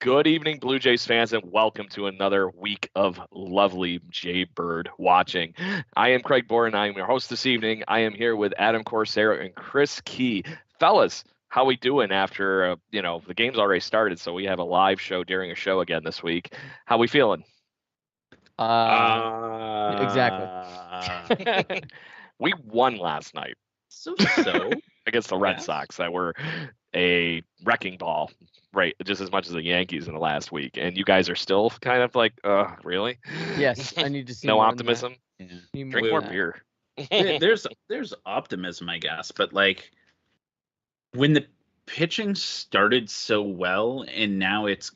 Good evening, Blue Jays fans, and welcome to another week of lovely Jaybird watching. I am Craig Boren. I am your host this evening. I am here with Adam Corsaro and Chris Key. Fellas, how we doing after, the game's already started, so we have a live show during a show again this week. How we feeling? Exactly. We won last night. So against the Red Sox that were a wrecking ball, right? Just as much as the Yankees in the last week. And you guys are still kind of like, really? Yes, I need to see no more optimism. Yeah. Drink more beer. there's optimism, I guess, but like when the pitching started so well and now it's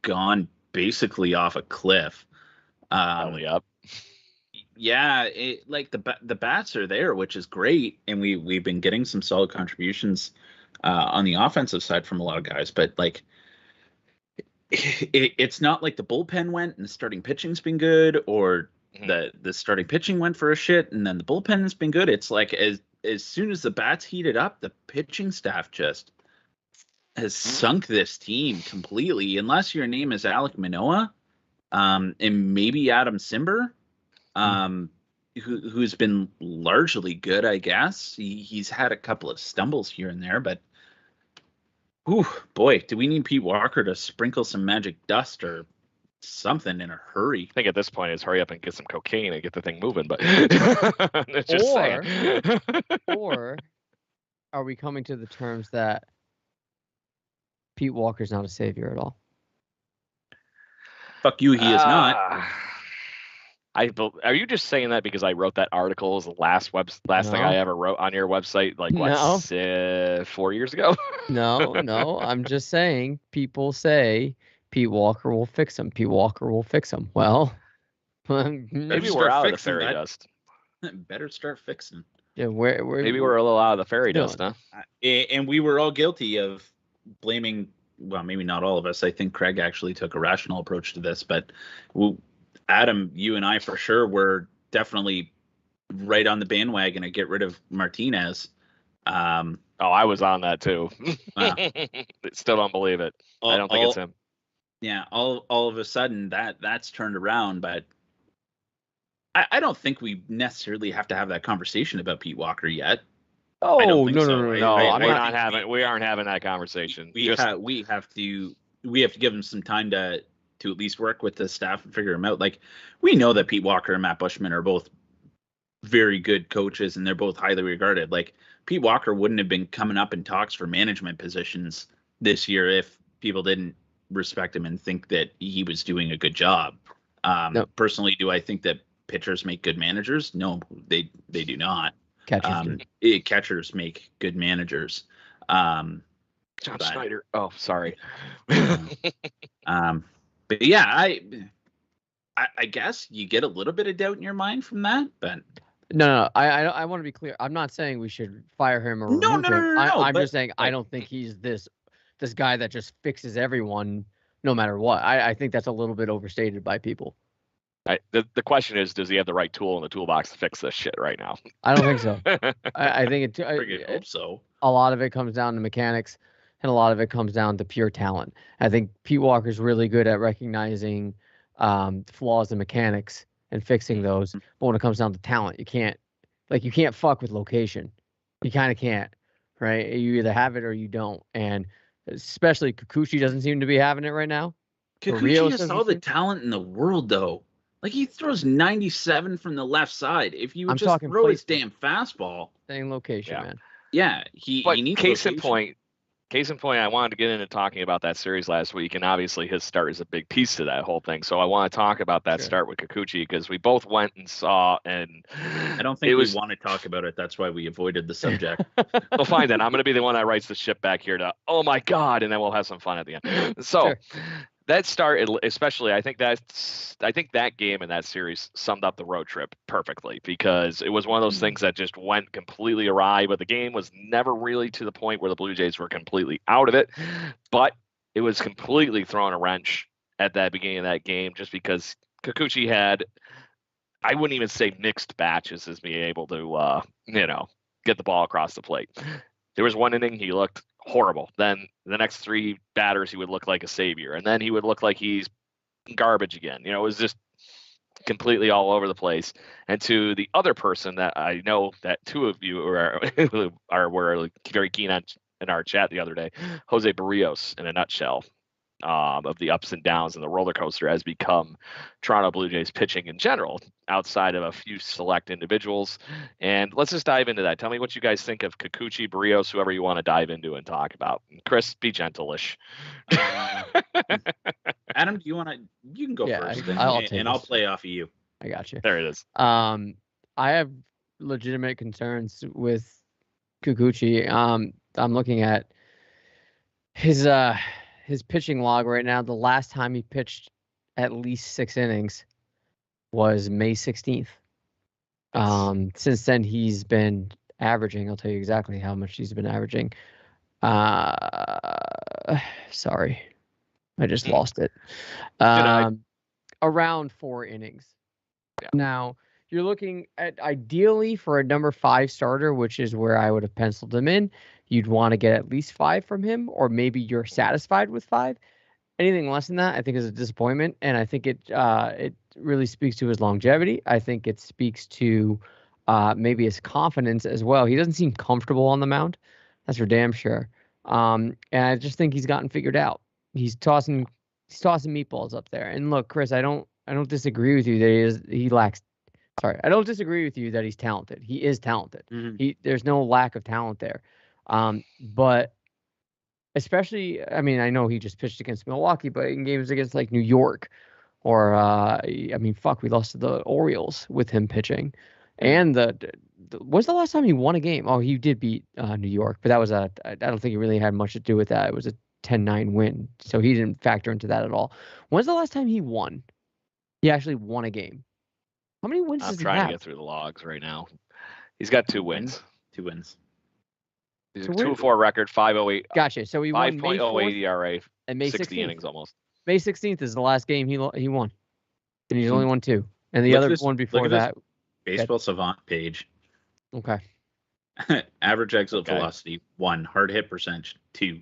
gone basically off a cliff. Belly up. Yeah, the bats are there, which is great, and we've been getting some solid contributions on the offensive side from a lot of guys, but like it's not like the bullpen went and the starting pitching's been good, or the starting pitching went for a shit and then the bullpen has been good. It's like as soon as the bats heated up, the pitching staff just has sunk this team completely. Unless your name is Alek Manoah, and maybe Adam Simber. Who's been largely good, I guess. He's had a couple of stumbles here and there, but boy, do we need Pete Walker to sprinkle some magic dust or something in a hurry. I think at this point it's hurry up and get some cocaine and get the thing moving, but or are we coming to the terms that Pete Walker's not a savior at all? Fuck you, he is not. Are you just saying that because I wrote that article as the last thing I ever wrote on your website, 4 years ago? No. I'm just saying people say Pete Walker will fix him. Pete Walker will fix him. Well, maybe we're out of the fairy dust. Better start fixing. Yeah, maybe we're a little out of the fairy dust, huh? And we were all guilty of blaming. Well, maybe not all of us. I think Craig actually took a rational approach to this, but Adam, you and I for sure were definitely right on the bandwagon to get rid of Martinez. I was on that too. Wow. Still don't believe it. I don't think it's him. Yeah, all of a sudden that's turned around, but I don't think we necessarily have to have that conversation about Pete Walker yet. Oh, no. We aren't having that conversation. We have to give him some time to at least work with the staff and figure him out. Like, we know that Pete Walker and Matt Bushman are both very good coaches and they're both highly regarded. Like, Pete Walker wouldn't have been coming up in talks for management positions this year if people didn't respect him and think that he was doing a good job. No. Personally, do I think that pitchers make good managers? No, they do not. Catchers make good managers. John Schneider. Oh, sorry. But yeah, I guess you get a little bit of doubt in your mind from that, but no. I want to be clear. I'm not saying we should fire him or remove him. No. I'm just saying I don't think he's this guy that just fixes everyone no matter what. I think that's a little bit overstated by people. The question is, does he have the right tool in the toolbox to fix this shit right now? I don't think so. I think I hope so. A lot of it comes down to mechanics, and a lot of it comes down to pure talent. I think Pete Walker's really good at recognizing flaws in mechanics and fixing those. But when it comes down to talent, you can't fuck with location. You kind of can't, right? You either have it or you don't. And especially Kikuchi doesn't seem to be having it right now. Kikuchi has all the talent in the world, though. Like, he throws 97 from the left side. If you would just throw his damn fastball. Saying location, man. Yeah, he needs case location. Case in point, I wanted to get into talking about that series last week, and obviously his start is a big piece to that whole thing. So I want to talk about that start with Kikuchi because we both went and saw, and I don't think we want to talk about it. That's why we avoided the subject. Well, fine then. I'm going to be the one that writes the ship back here to, oh my God, and then we'll have some fun at the end. So that start, especially, I think that game and that series summed up the road trip perfectly because it was one of those things that just went completely awry, but the game was never really to the point where the Blue Jays were completely out of it, but it was completely throwing a wrench at that beginning of that game just because Kikuchi had, I wouldn't even say mixed batches as being able to, get the ball across the plate. There was one inning he looked horrible. Then the next 3 batters, he would look like a savior, and then he would look like he's garbage again. You know, it was just completely all over the place. And to the other person that I know that 2 of you were very keen on in our chat the other day, Jose Barrios, in a nutshell, of the ups and downs and the roller coaster has become Toronto Blue Jays pitching in general, outside of a few select individuals. And let's just dive into that. Tell me what you guys think of Kikuchi, Barrios, whoever you want to dive into and talk about. Chris, be gentle-ish. Adam, do you want to? You can go first, I'll play off of you. I got you. There it is. I have legitimate concerns with Kikuchi. I'm looking at his pitching log right now. The last time he pitched at least 6 innings was May 16th. Since then he's been averaging. I'll tell you exactly how much he's been averaging. Sorry, I just lost it. Around 4 innings. Yeah. Now you're looking at, ideally for a number 5 starter, which is where I would have penciled him in. You'd want to get at least 5 from him, or maybe you're satisfied with 5. Anything less than that, I think, is a disappointment, and I think it really speaks to his longevity. I think it speaks to maybe his confidence as well. He doesn't seem comfortable on the mound. That's for damn sure. And I just think he's gotten figured out. He's tossing meatballs up there. And look, Chris, I don't disagree with you that I don't disagree with you that he's talented. He is talented. Mm-hmm. There's no lack of talent there. But especially, I mean, I know he just pitched against Milwaukee, but in games against like New York or, we lost to the Orioles with him pitching. And when's the last time he won a game? Oh, he did beat New York, but that was I don't think he really had much to do with that. It was a 10-9 win, so he didn't factor into that at all. When's the last time he won? He actually won a game. How many wins does he have? I'm trying to get through the logs right now. He's got 2 wins. 2 wins. He's a 2-4 record, 5.08. Gotcha. So he won 5.08 ERA, and May 60 innings almost. May 16th is the last game he won, and he's only won 2. And the other one before that. Baseball Savant page. Okay. Average exit velocity 1, hard hit percentage 2,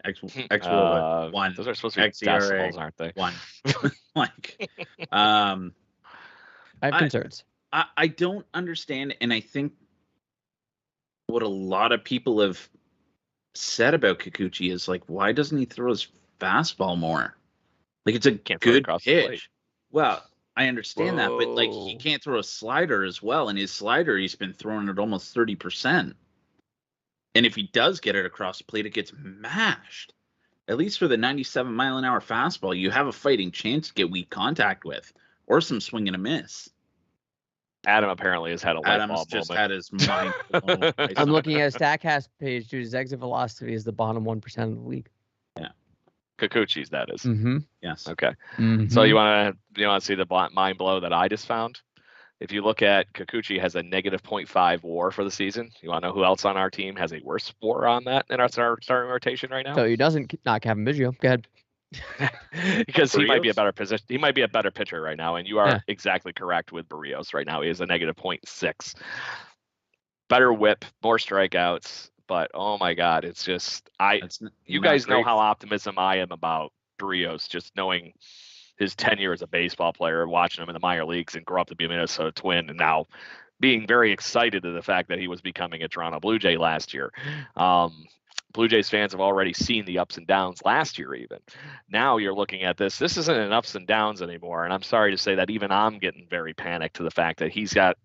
xWOBA 1. Those are supposed to be decimals, aren't they? 1. I have concerns. I don't understand, and I think what a lot of people have said about Kikuchi is like, why doesn't he throw his fastball more? Like, it's a good pitch. Well, I understand that, but like, he can't throw a slider as well, and his slider, he's been throwing at almost 30%. And if he does get it across the plate, it gets mashed. At least for the 97-mile-an-hour fastball, you have a fighting chance to get weak contact with, or some swing and a miss. Adam apparently has had a light bulb just moment. had his mind blown. I'm looking at his StatCast page, dude. His exit velocity is the bottom 1% of the league. Yeah. Kikuchi's, that is. Mm-hmm. Yes. Okay. Mm-hmm. So you want to see the mind blow that I just found? If you look at Kikuchi has a negative 0.5 WAR for the season. You want to know who else on our team has a worse WAR on that in our starting rotation right now? So he doesn't not Kevin Biggio. Go ahead. Because he might be a better position. He might be a better pitcher right now, and you are exactly correct with Barrios right now. He is a negative 0.6. Better whip, more strikeouts, but oh my God, it's just you guys know how optimism I am about Barrios, just knowing his tenure as a baseball player, watching him in the minor leagues and grow up to be a Minnesota Twin, and now being very excited to the fact that he was becoming a Toronto Blue Jay last year. Blue Jays fans have already seen the ups and downs last year even. Now you're looking at this. This isn't an ups and downs anymore, and I'm sorry to say that even I'm getting very panicked to the fact that he's got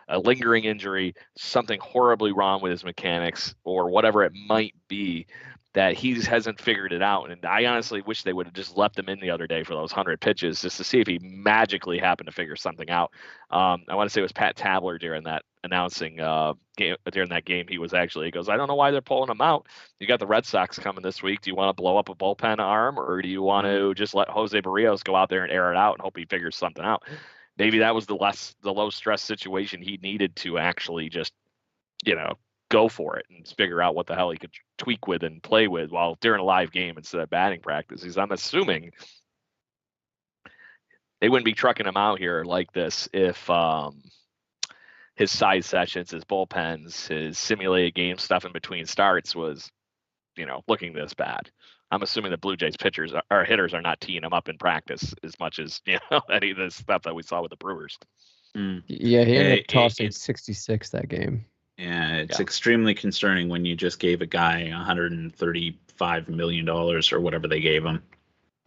a lingering injury, something horribly wrong with his mechanics or whatever it might be, that he hasn't figured it out. And I honestly wish they would have just left him in the other day for those 100 pitches just to see if he magically happened to figure something out. I want to say it was Pat Tabler during that announcing game, during that game. He goes, I don't know why they're pulling him out. You got the Red Sox coming this week. Do you want to blow up a bullpen arm, or do you want to just let Jose Barrios go out there and air it out and hope he figures something out? Maybe that was the low stress situation he needed to actually just, go for it and figure out what the hell he could tweak with and play with while during a live game instead of batting practices. I'm assuming they wouldn't be trucking him out here like this if his side sessions, his bullpens, his simulated game stuff in between starts was looking this bad. I'm assuming the Blue Jays pitchers or hitters are not teeing him up in practice as much as any of the stuff that we saw with the Brewers. Yeah, he ended up tossing 66 that game. Yeah, it's extremely concerning when you just gave a guy $135 million or whatever they gave him.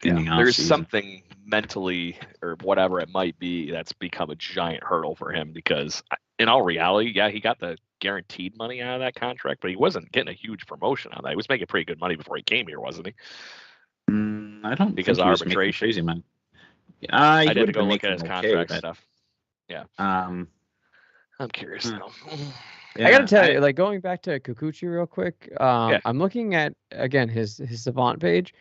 There's something mentally or whatever it might be that's become a giant hurdle for him, because in all reality, he got the guaranteed money out of that contract, but he wasn't getting a huge promotion on that. He was making pretty good money before he came here, wasn't he? I don't because think of he arbitration. Crazy man. I did to go look at his contract stuff. Yeah. I'm curious though. Yeah, I got to tell you, like, going back to Kikuchi real quick, I'm looking at, again, his Savant page.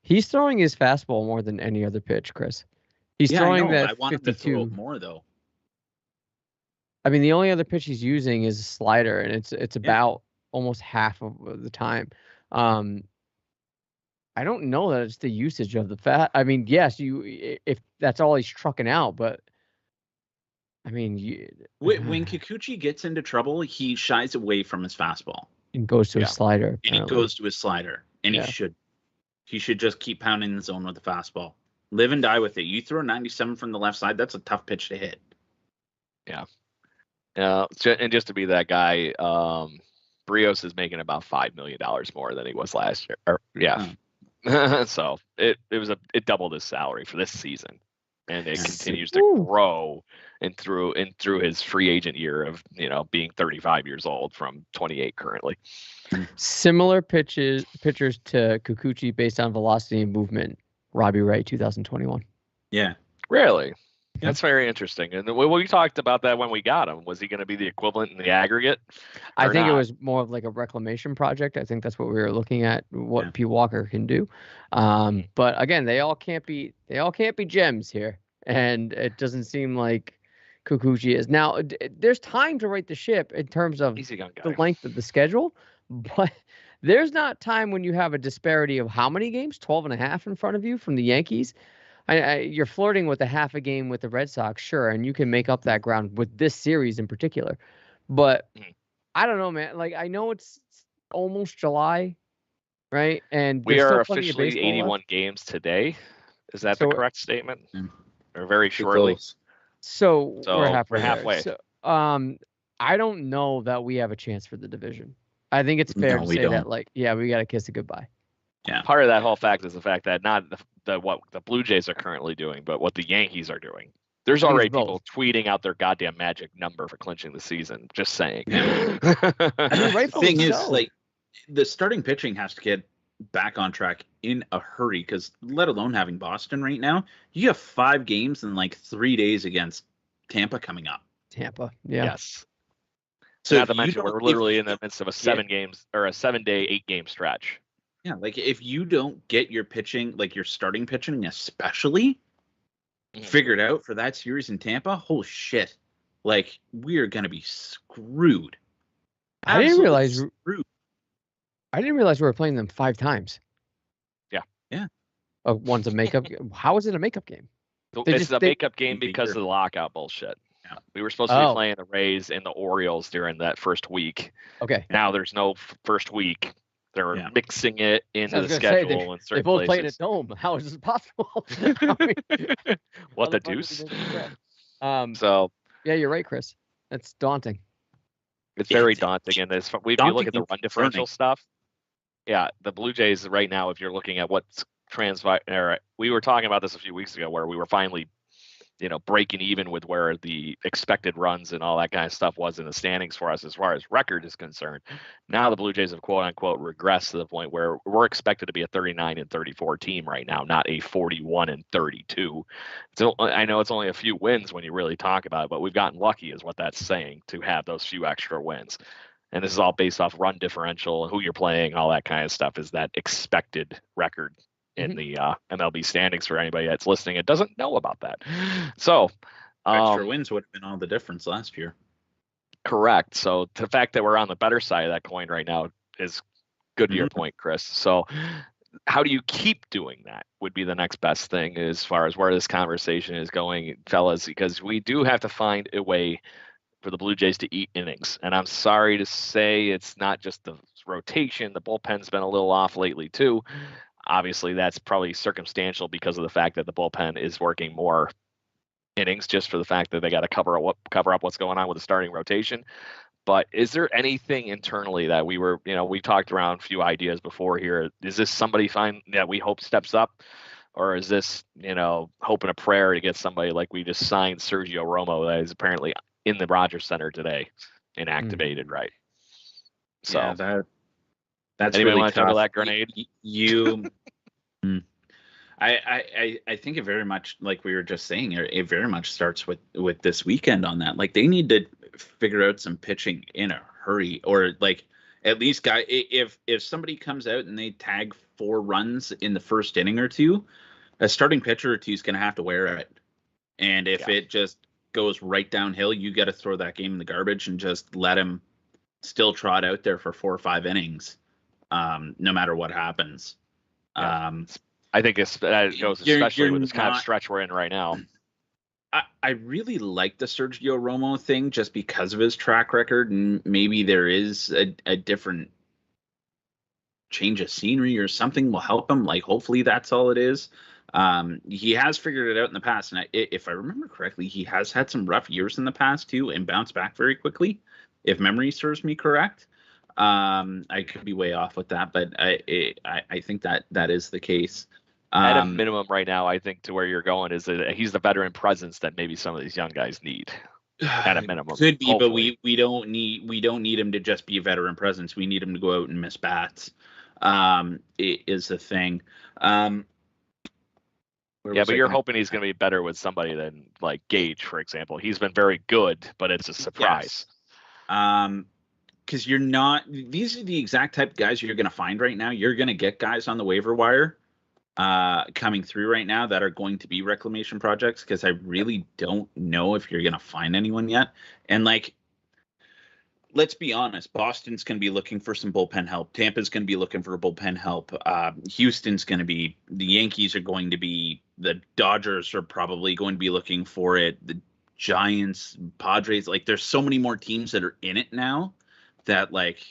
He's throwing his fastball more than any other pitch, Chris. He's throwing that. I want him to throw more though. I mean, the only other pitch he's using is a slider, and it's about almost half of the time. I don't know that it's the usage of the fat. I mean, yes, if that's all he's trucking out, but I mean, when Kikuchi gets into trouble, he shies away from his fastball and goes to his slider. And he goes to his slider, and he should just keep pounding the zone with the fastball. Live and die with it. You throw 97 from the left side, that's a tough pitch to hit. Yeah. And just to be that guy, Brios is making about $5 million more than he was last year. So it doubled his salary for this season, and it continues to grow and through his free agent year of being 35 years old from 28 currently. Similar pitchers to Kikuchi based on velocity and movement. Robbie Ray, 2021. Yeah, really. Yeah. That's very interesting. And we talked about that when we got him. Was he going to be the equivalent in the aggregate? I think it was more of like a reclamation project. I think that's what we were looking at, what P. Walker can do. But again, they all can't be gems here. And it doesn't seem like Kikuchi is. Now, there's time to right the ship in terms of the length of the schedule. But there's not time when you have a disparity of how many games? 12 and a half in front of you from the Yankees. You're flirting with a half a game with the Red Sox, sure, and you can make up that ground with this series in particular. But I don't know, man. Like, I know it's almost July, right? And we are officially 81 games today. Is that the correct statement? Or very shortly? So we're halfway. So, I don't know that we have a chance for the division. I think it's fair to say that, like, we got to kiss it goodbye. Yeah. Part of that whole fact is the fact that not what the Blue Jays are currently doing, but what the Yankees are doing. There's already people tweeting out their goddamn magic number for clinching the season. Just saying. The thing is, like, the starting pitching has to get back on track in a hurry, because let alone having Boston right now, you have 5 games in like 3 days against Tampa coming up. Tampa, yeah. Yes. So not to mention we're literally in the midst of a 7-day, 8-game stretch. Yeah, like if you don't get your pitching, like your starting pitching especially, figured out for that series in Tampa, holy shit. Like, we are going to be screwed. I didn't realize we were playing them 5 times. Yeah. Yeah. One's a makeup. How is it a makeup game? It's a makeup game because of the lockout bullshit. Yeah. We were supposed to be playing the Rays and the Orioles during that first week. Okay. Now there's no first week. They're mixing it into the schedule. They both played at Dome. How is this possible? What the deuce? So yeah, you're right, Chris. That's daunting. It's very daunting. And if you look at the run differential stuff, the Blue Jays right now, if you're looking at what's transpired, we were talking about this a few weeks ago, where we were finally breaking even with where the expected runs and all that kind of stuff was in the standings for us as far as record is concerned. Now the Blue Jays have quote unquote regressed to the point where we're expected to be a 39-34 team right now, not a 41-32. So I know it's only a few wins when you really talk about it, but we've gotten lucky is what that's saying, to have those few extra wins. And this is all based off run differential and who you're playing, all that kind of stuff is that expected record in the MLB standings for anybody that's listening. It doesn't know about that. So extra wins would have been all the difference last year. Correct. So the fact that we're on the better side of that coin right now is good to your point, Chris. So how do you keep doing that would be the next best thing as far as where this conversation is going, fellas, because we do have to find a way for the Blue Jays to eat innings. And I'm sorry to say it's not just the rotation. The bullpen's been a little off lately too. Obviously, that's probably circumstantial because of the fact that the bullpen is working more innings, just for the fact that they got to cover up what's going on with the starting rotation. But is there anything internally that we talked around a few ideas before here? Is this somebody that we hope steps up? Or is this, hope and a prayer to get somebody like we just signed Sergio Romo that is apparently in the Rogers Center today and activated, right? So yeah, that's anybody really want to tough. juggle that grenade? I think it very much, like we were just saying, it very much starts with this weekend on that. Like, they need to figure out some pitching in a hurry, or like at least if somebody comes out and they tag 4 runs in the first inning or two, a starting pitcher or two is going to have to wear it. And if it just goes right downhill, you got to throw that game in the garbage and just let him still trot out there for 4 or 5 innings, no matter what happens. Yeah. I think that goes especially with this kind of stretch we're in right now. I really like the Sergio Romo thing just because of his track record, and maybe there is a different change of scenery or something will help him. Like, hopefully that's all it is. He has figured it out in the past, and if I remember correctly, he has had some rough years in the past too, and bounced back very quickly, if memory serves me correct. I could be way off with that, but I think that is the case. At a minimum right now, I think to where you're going is that he's the veteran presence that maybe some of these young guys need. At a minimum, could be, hopefully. But we don't need him to just be a veteran presence. We need him to go out and miss bats. It is the thing. But you're hoping he's going to be better with somebody than like Gage, for example. He's been very good, but it's a surprise. Yes. Because you're not. These are the exact type of guys you're going to find right now. You're going to get guys on the waiver wire coming through right now that are going to be reclamation projects, because I really don't know if you're going to find anyone yet. And like, let's be honest, Boston's going to be looking for some bullpen help. Tampa's going to be looking for bullpen help. Houston's going to be, the Yankees are going to be, the Dodgers are probably going to be looking for it. The Giants, Padres, like there's so many more teams that are in it now that like,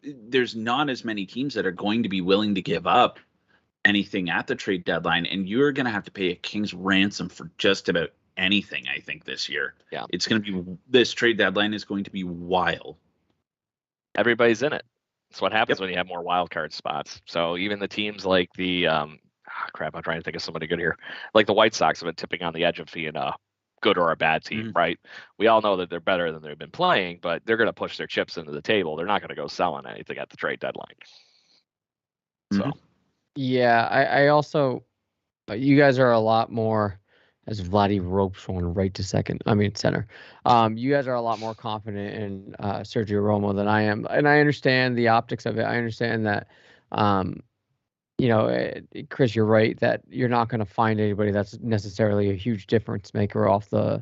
there's not as many teams that are going to be willing to give up anything at the trade deadline, and you're going to have to pay a king's ransom for just about anything, I think, this year. Yeah, it's going to be, this trade deadline is going to be wild. Everybody's in it. That's what happens when you have more wild card spots. So even the teams like the I'm trying to think of somebody good here, like the White Sox have been tipping on the edge of being a good or a bad team, right? We all know that they're better than they've been playing, but they're going to push their chips into the table. They're not going to go selling anything at the trade deadline. So, yeah, I also, you guys are a lot more, as Vladdy ropes one right to center. You guys are a lot more confident in Sergio Romo than I am, and I understand the optics of it. I understand that, Chris, you're right that you're not going to find anybody that's necessarily a huge difference maker off the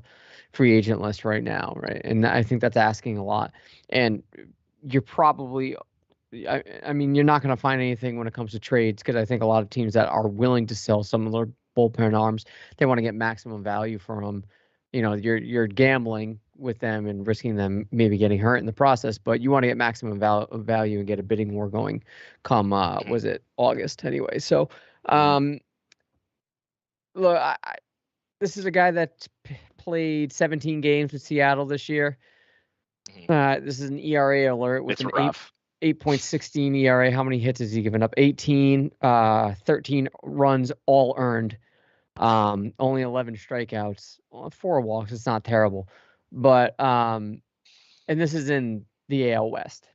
free agent list right now, right? And I think that's asking a lot. And you're probably, I mean, you're not going to find anything when it comes to trades, because I think a lot of teams that are willing to sell some of their bullpen arms, they want to get maximum value from them. You're gambling with them and risking them maybe getting hurt in the process, but you want to get maximum value and get a bidding war going come was it August anyway. So look, this is a guy that played 17 games with Seattle this year. This is an ERA alert with an 8.16 ERA. How many hits has he given up? 18, 13 runs, all earned. Only 11 strikeouts, 4 walks. It's not terrible, but and this is in the AL West.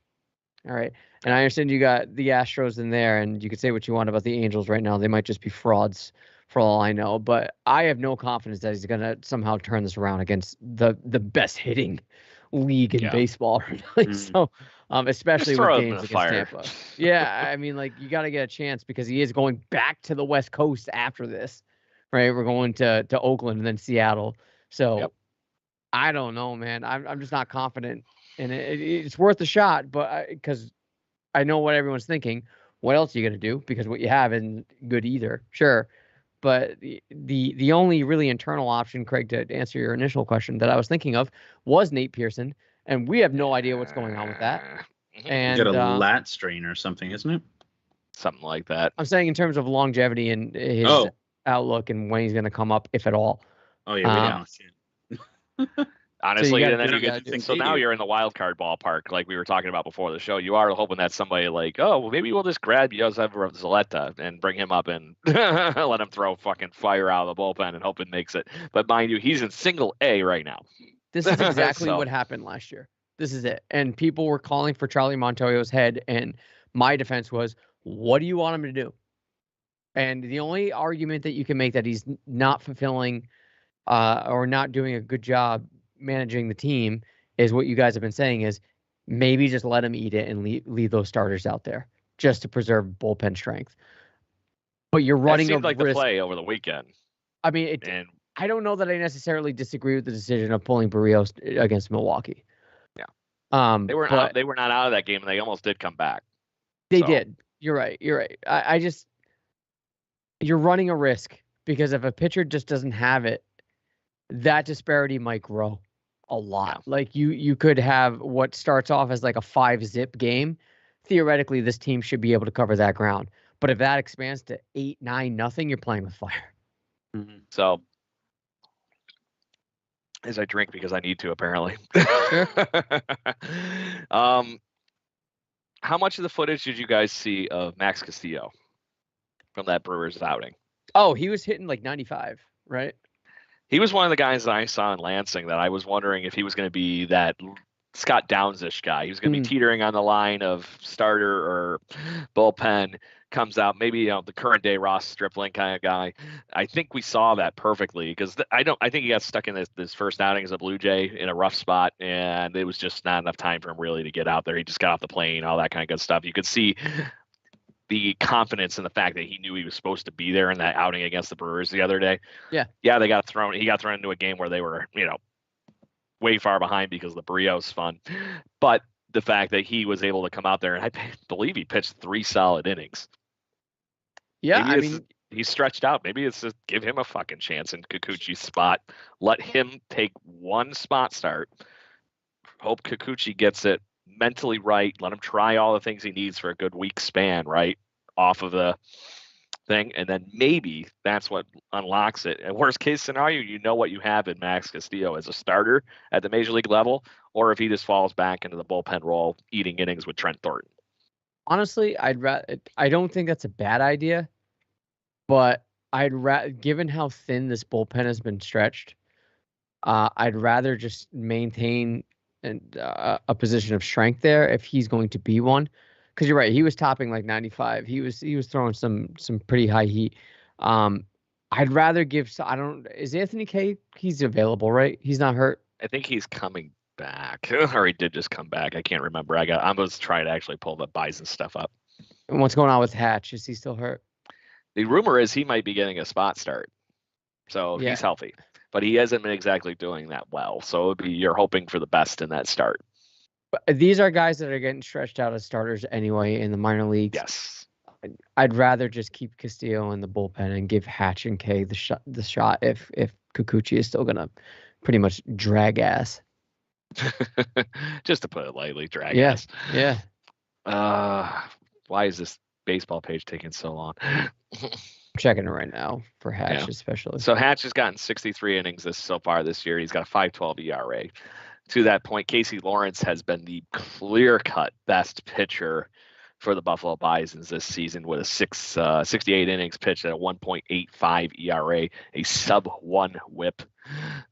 All right, and I understand you got the Astros in there, and you could say what you want about the Angels right now. They might just be frauds for all I know, but I have no confidence that he's gonna somehow turn this around against the best hitting league in baseball. So, especially with games against Tampa. Yeah, I mean, like, you got to get a chance, because he is going back to the West Coast after this. Right, we're going to Oakland and then Seattle. So I don't know, man. I'm just not confident in it. It's worth a shot, but because I know what everyone's thinking. What else are you gonna do? Because what you have isn't good either. Sure, but the only really internal option, Craig, to answer your initial question that I was thinking of was Nate Pearson, and we have no idea what's going on with that. And You got a lat strain or something, isn't it? Something like that. I'm saying in terms of longevity and his outlook and when he's going to come up, if at all. Oh yeah, we don't. Honestly, so and then you get so now you're in the wild card ballpark, like we were talking about before the show. You are hoping that somebody like, oh, well, maybe we'll just grab Josef Zaleta and bring him up and let him throw fucking fire out of the bullpen and hope it makes it. But mind you, he's in single A right now. This is exactly what happened last year. This is it. And people were calling for Charlie Montoyo's head, and my defense was, what do you want him to do? And the only argument that you can make that he's not fulfilling or not doing a good job managing the team is what you guys have been saying is maybe just let him eat it and leave those starters out there just to preserve bullpen strength. But you're running a like risk. The play over the weekend. I mean, I don't know that I necessarily disagree with the decision of pulling Barrios against Milwaukee. Yeah. They were not out of that game, and they almost did come back. They did. You're right. I just you're running a risk because if a pitcher just doesn't have it, that disparity might grow a lot. Yeah. Like you could have what starts off as like a 5-zip game. Theoretically, this team should be able to cover that ground. But if that expands to 8-9-0, you're playing with fire. Mm-hmm. So as I drink because I need to, apparently. Sure. How much of the footage did you guys see of Max Castillo from that Brewers outing? Oh, he was hitting like 95, right? He was one of the guys that I saw in Lansing that I was wondering if he was going to be that Scott Downs-ish guy. He was going to be teetering on the line of starter or bullpen, comes out, maybe the current day Ross Stripling kind of guy. I think we saw that perfectly because I think he got stuck in this first outing as a Blue Jay in a rough spot, and it was just not enough time for him really to get out there. He just got off the plane, all that kind of good stuff. You could see the confidence in the fact that he knew he was supposed to be there in that outing against the Brewers the other day. Yeah, he got thrown into a game where they were, way far behind because of the Barrios fun. But the fact that he was able to come out there, and I believe he pitched 3 solid innings. Yeah, he's stretched out. Maybe it's just give him a fucking chance in Kikuchi's spot. Let him take one spot start. Hope Kikuchi gets it mentally right. Let him try all the things he needs for a good week span, right? Off of the thing. And then maybe that's what unlocks it. And worst case scenario, you know what you have in Max Castillo as a starter at the major league level, or if he just falls back into the bullpen role, eating innings with Trent Thornton. Honestly, I don't think that's a bad idea, but given how thin this bullpen has been stretched, I'd rather just maintain a position of strength there if he's going to be one. Because you're right, he was topping like 95. He was throwing some pretty high heat. I'd rather give. Is Anthony Kay? He's available, right? He's not hurt. I think he's coming back, or he did just come back. I can't remember. I was trying to actually pull the Bison stuff up. And what's going on with Hatch? Is he still hurt? The rumor is he might be getting a spot start, so he's healthy, but he hasn't been exactly doing that well. So you're hoping for the best in that start. But these are guys that are getting stretched out as starters anyway in the minor leagues. Yes. I'd rather just keep Castillo in the bullpen and give Hatch and Kay the shot if Kikuchi is still gonna pretty much drag ass. Just to put it lightly, drag ass. Yeah. Why is this baseball page taking so long? I'm checking it right now for Hatch especially. So Hatch has gotten 63 innings so far this year. He's got a 5.12 ERA. To that point, Casey Lawrence has been the clear-cut best pitcher for the Buffalo Bisons this season with a 68 innings pitched at a 1.85 ERA, a sub-1 whip.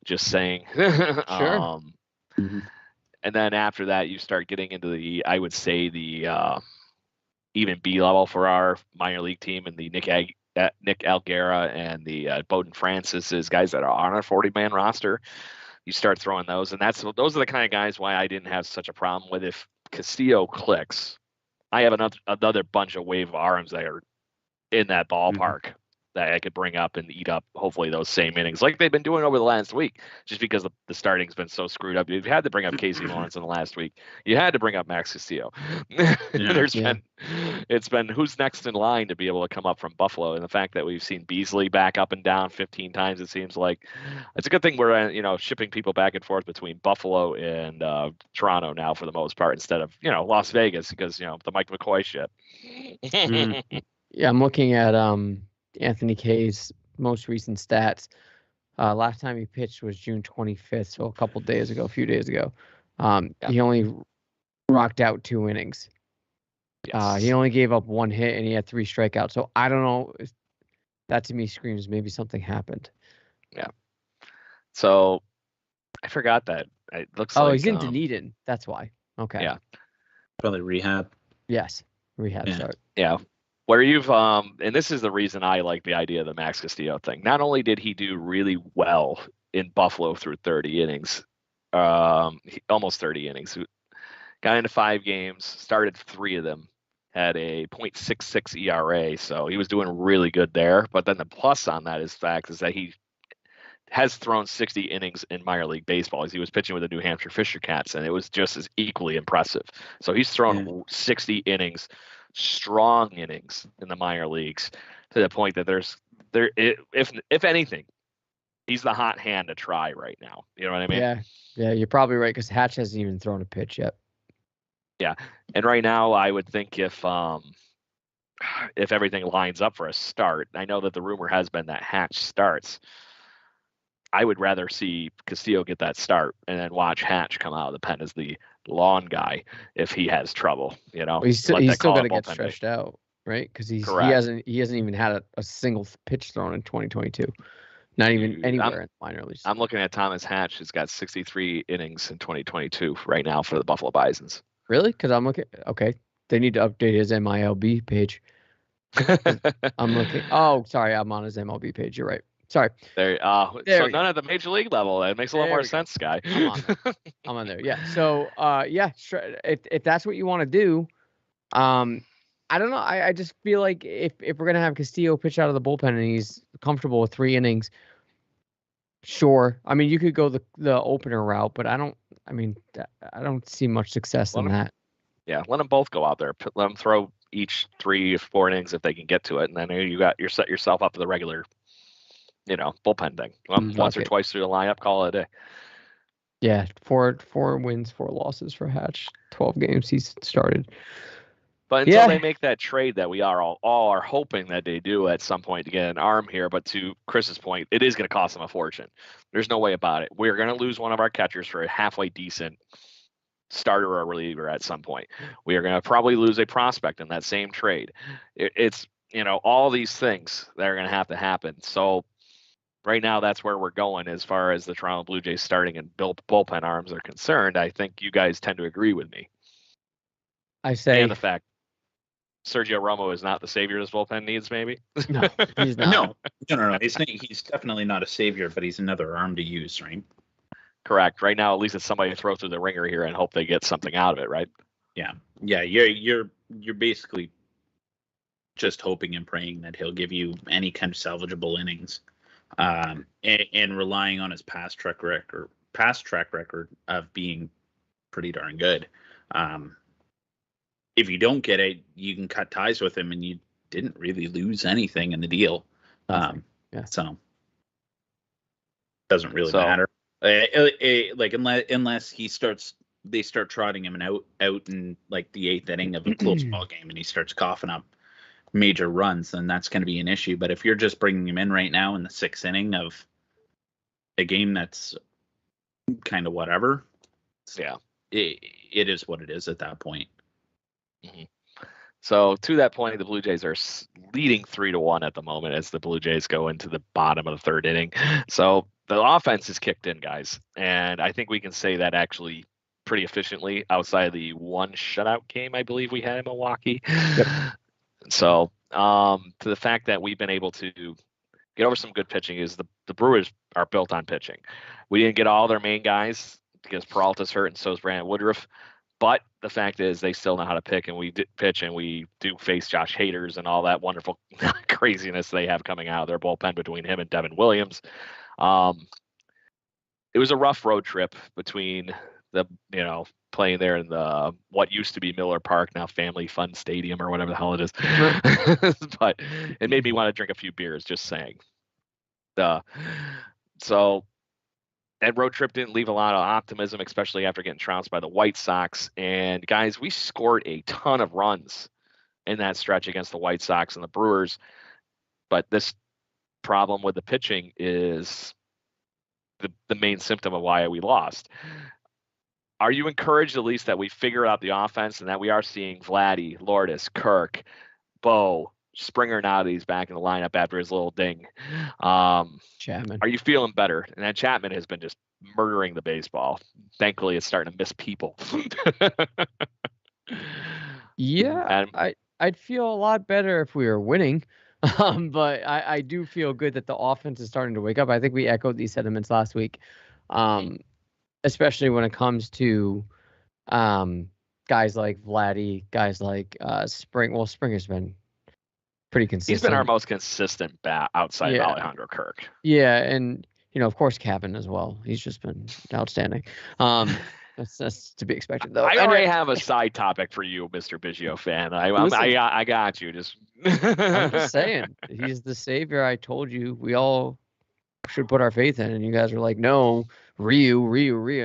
Just saying. Sure. And then after that, you start getting into I would say the even B level for our minor league team, and the Nick Algera and the Bowden Francis guys that are on our 40-man roster. You start throwing those, and those are the kind of guys why I didn't have such a problem with if Castillo clicks. I have another bunch of wave arms that are in that ballpark that I could bring up and eat up hopefully those same innings like they've been doing over the last week, just because the starting's been so screwed up. You've had to bring up Casey Lawrence in the last week. You had to bring up Max Castillo. It's been who's next in line to be able to come up from Buffalo, and the fact that we've seen Beasley back up and down 15 times, it seems like it's a good thing we're shipping people back and forth between Buffalo and Toronto now for the most part, instead of Las Vegas, because the Mike McCoy shit. Yeah, I'm looking at Anthony Kay's most recent stats. Last time he pitched was June 25th, so a few days ago. He only rocked out 2 innings. Yes. He only gave up 1 hit and he had 3 strikeouts. So I don't know. That to me screams maybe something happened. Yeah. So I forgot that. It looks like he's in Dunedin. That's why. Okay. Yeah. Probably rehab. Yes. Rehab start. Yeah. Where you've and this is the reason I like the idea of the Max Castillo thing. Not only did he do really well in Buffalo through 30 innings, almost 30 innings, got into 5 games, started 3 of them, had a .66 ERA, so he was doing really good there. But then the plus on that is that he has thrown 60 innings in minor league baseball. He was pitching with the New Hampshire Fisher Cats, and it was just as equally impressive. So he's thrown 60 innings, strong innings in the minor leagues, to the point that if anything, he's the hot hand to try right now. You know what I mean? Yeah, you're probably right, because Hatch hasn't even thrown a pitch yet. Yeah, and right now I would think if everything lines up for a start, I know that the rumor has been that Hatch starts. I would rather see Castillo get that start and then watch Hatch come out of the pen as the lawn guy if he has trouble. He's still going to get stretched out, right? Because he hasn't even had a single pitch thrown in 2022. Not even anywhere in the minor leagues. I'm looking at Thomas Hatch, who's got 63 innings in 2022 right now for the Buffalo Bisons. Really? Because I'm looking. Okay, they need to update his MILB page. I'm looking. Oh, sorry, I'm on his MLB page. You're right. Sorry. So none at the major league level. It makes a lot more sense, Sky. I'm on there. Yeah. So, if that's what you want to do, I don't know. I just feel like if we're gonna have Castillo pitch out of the bullpen and he's comfortable with 3 innings, sure. I mean, you could go the opener route, but I don't see much success in that. Yeah, let them both go out there. Let them throw each 3 or 4 innings if they can get to it, and then you set yourself up for the regular, bullpen thing. Once or twice through the lineup, call it a day. Yeah, 4 wins, 4 losses for Hatch. 12 games he's started. But until they make that trade that we all are hoping that they do at some point to get an arm here, but to Chris's point, it is going to cost them a fortune. There's no way about it. We're going to lose one of our catchers for a halfway decent starter or reliever at some point. We are going to probably lose a prospect in that same trade. It's all these things that are going to happen. So right now, that's where we're going as far as the Toronto Blue Jays starting and bullpen arms are concerned. I think you guys tend to agree with me. I say, and the fact Sergio Romo is not the savior this bullpen needs, maybe. No, he's not. No. He's definitely not a savior, but he's another arm to use, right? Correct. Right now, at least it's somebody to throw through the ringer here and hope they get something out of it, right? Yeah. You're basically just hoping and praying that he'll give you any kind of salvageable innings, and relying on his past track record of being pretty darn good. If you don't get it, you can cut ties with him, and you didn't really lose anything in the deal. So doesn't really matter. Unless they start trotting him out in like the 8th inning of a close ball game, and he starts coughing up major runs, then that's going to be an issue. But if you're just bringing him in right now in the 6th inning of a game that's kind of whatever, it is what it is at that point. Mm-hmm. So to that point, the Blue Jays are leading 3-1 at the moment as the Blue Jays go into the bottom of the 3rd inning. So the offense is kicked in, guys, and I think we can say that actually pretty efficiently outside of the 1 shutout game I believe we had in Milwaukee. Yep. So to the fact that we've been able to get over some good pitching is the Brewers are built on pitching. We didn't get all their main guys because Peralta's hurt and so is Brandon Woodruff. But the fact is, they still know how to pitch, and we do face Josh Hader's and all that wonderful craziness they have coming out of their bullpen between him and Devin Williams. It was a rough road trip between the, playing there in the what used to be Miller Park, now Family Fun Stadium or whatever the hell it is. But it made me want to drink a few beers, just saying. So that road trip didn't leave a lot of optimism, especially after getting trounced by the White Sox. And guys, we scored a ton of runs in that stretch against the White Sox and the Brewers. But this problem with the pitching is the main symptom of why we lost. Are you encouraged at least that we figured out the offense and that we are seeing Vladdy, Lourdes, Kirk, Bo, Springer now that he's back in the lineup after his little ding? Chapman. Are you feeling better? And then Chapman has been just murdering the baseball. Thankfully, it's starting to miss people. Yeah, I'd feel a lot better if we were winning. But I do feel good that the offense is starting to wake up. I think we echoed these sentiments last week, especially when it comes to guys like Vladdy, guys like Spring. Well, Springer's been pretty consistent. He's been our most consistent bat outside of Alejandro Kirk. Yeah, and of course, Cabin as well. He's just been outstanding. That's to be expected, though. I already have a side topic for you, Mr. Biggio fan. I got you. I'm just saying, he's the savior. I told you we all should put our faith in, and you guys were like, "No, Ryu,"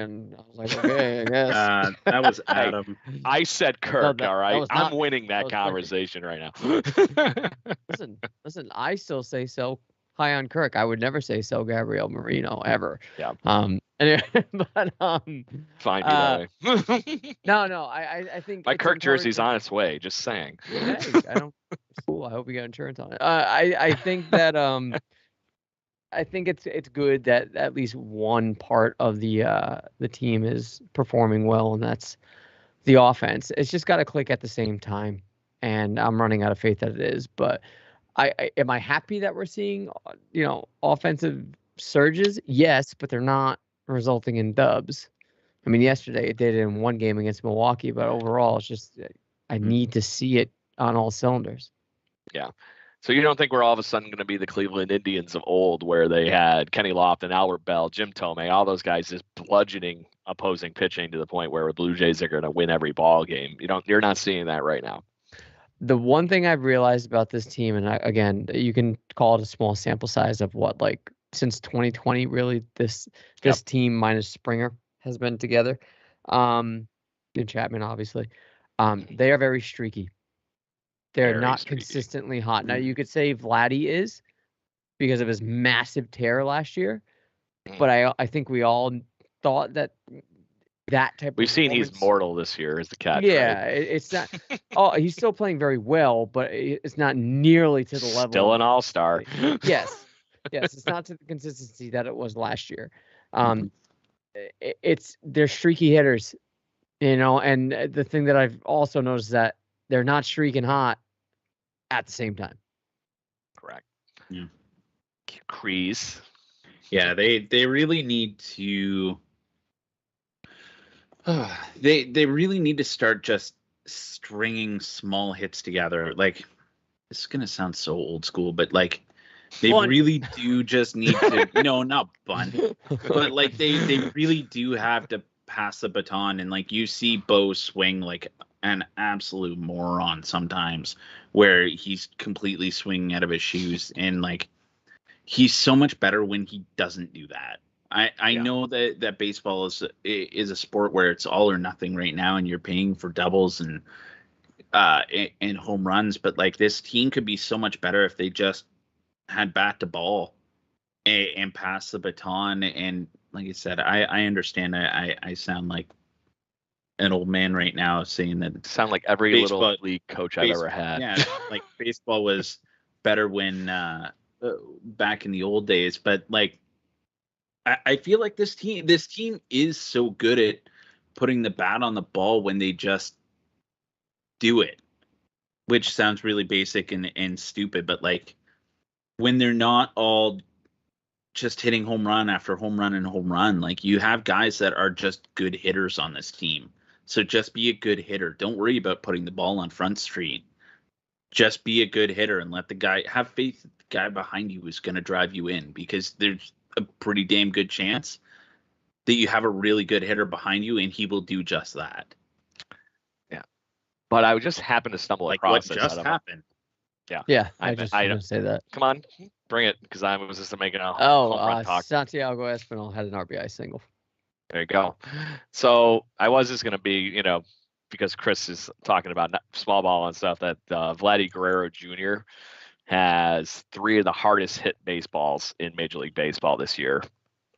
and I was like, "Okay, I guess." That was Adam. I said Kirk. No, all right, I'm winning that conversation right now. Listen. I still say so. High on Kirk. I would never say so. Gabriel Marino ever. Yeah. Anyway, but fine either way. No. I think my Kirk jersey's on its way. Just saying. Hey, it's cool. I hope you got insurance on it. I think that I think it's good that at least one part of the team is performing well, and that's the offense. It's just got to click at the same time, and I'm running out of faith that it is. But am I happy that we're seeing offensive surges? Yes, but they're not resulting in dubs. I mean, yesterday it did in one game against Milwaukee, but overall, it's just I need to see it on all cylinders. Yeah. So you don't think we're all of a sudden going to be the Cleveland Indians of old, where they had Kenny Lofton, Albert Bell, Jim Tomei, all those guys just bludgeoning opposing pitching to the point where the Blue Jays are going to win every ball game? You're not seeing that right now. The one thing I've realized about this team, and again, you can call it a small sample size of what, like, since 2020, really, this team minus Springer has been together. And Chapman, obviously. They are very streaky. They're very not streaky. Consistently hot. Now, you could say Vladdy is because of his massive tear last year, but I think we all thought that type We've of seen he's performance- mortal this year as the catch. Yeah, right? it's not. He's still playing very well, but it's not nearly to the level. Still an all-star. Yes, it's not to the consistency that it was last year. They're streaky hitters, and the thing that I've also noticed is that they're not streaking hot at the same time. Correct. Yeah. Crease. Yeah, they really need to. They really need to start just stringing small hits together. Like, this is gonna sound so old school, but like they really do just need to. No, not bunt, but like they really do have to pass the baton. And like you see Bo swing like an absolute moron sometimes, where he's completely swinging out of his shoes, and like he's so much better when he doesn't do that. I know that baseball is a sport where it's all or nothing right now, and you're paying for doubles and home runs, but like this team could be so much better if they just had bat to ball and pass the baton. And like I said, I understand. I sound like an old man right now saying that. Sound like every little league coach I've ever had. Yeah, like baseball was better when back in the old days, but like. I feel like this team is so good at putting the bat on the ball when they just do it, which sounds really basic and stupid, but like when they're not all just hitting home run after home run and home run, like you have guys that are just good hitters on this team. So just be a good hitter. Don't worry about putting the ball on Front Street. Just be a good hitter and let the guy have faith that the guy behind you is going to drive you in, because there's a pretty damn good chance that you have a really good hitter behind you and he will do just that. Yeah. But I just happened to stumble Like across what this. just happened. Yeah, I just was gonna say that. Come on, bring it, because I was just making a home run talk. Santiago Espinal had an RBI single. There you go. So I was just going to be, because Chris is talking about small ball and stuff, that Vladdy Guerrero Jr. has 3 of the hardest hit baseballs in Major League Baseball this year,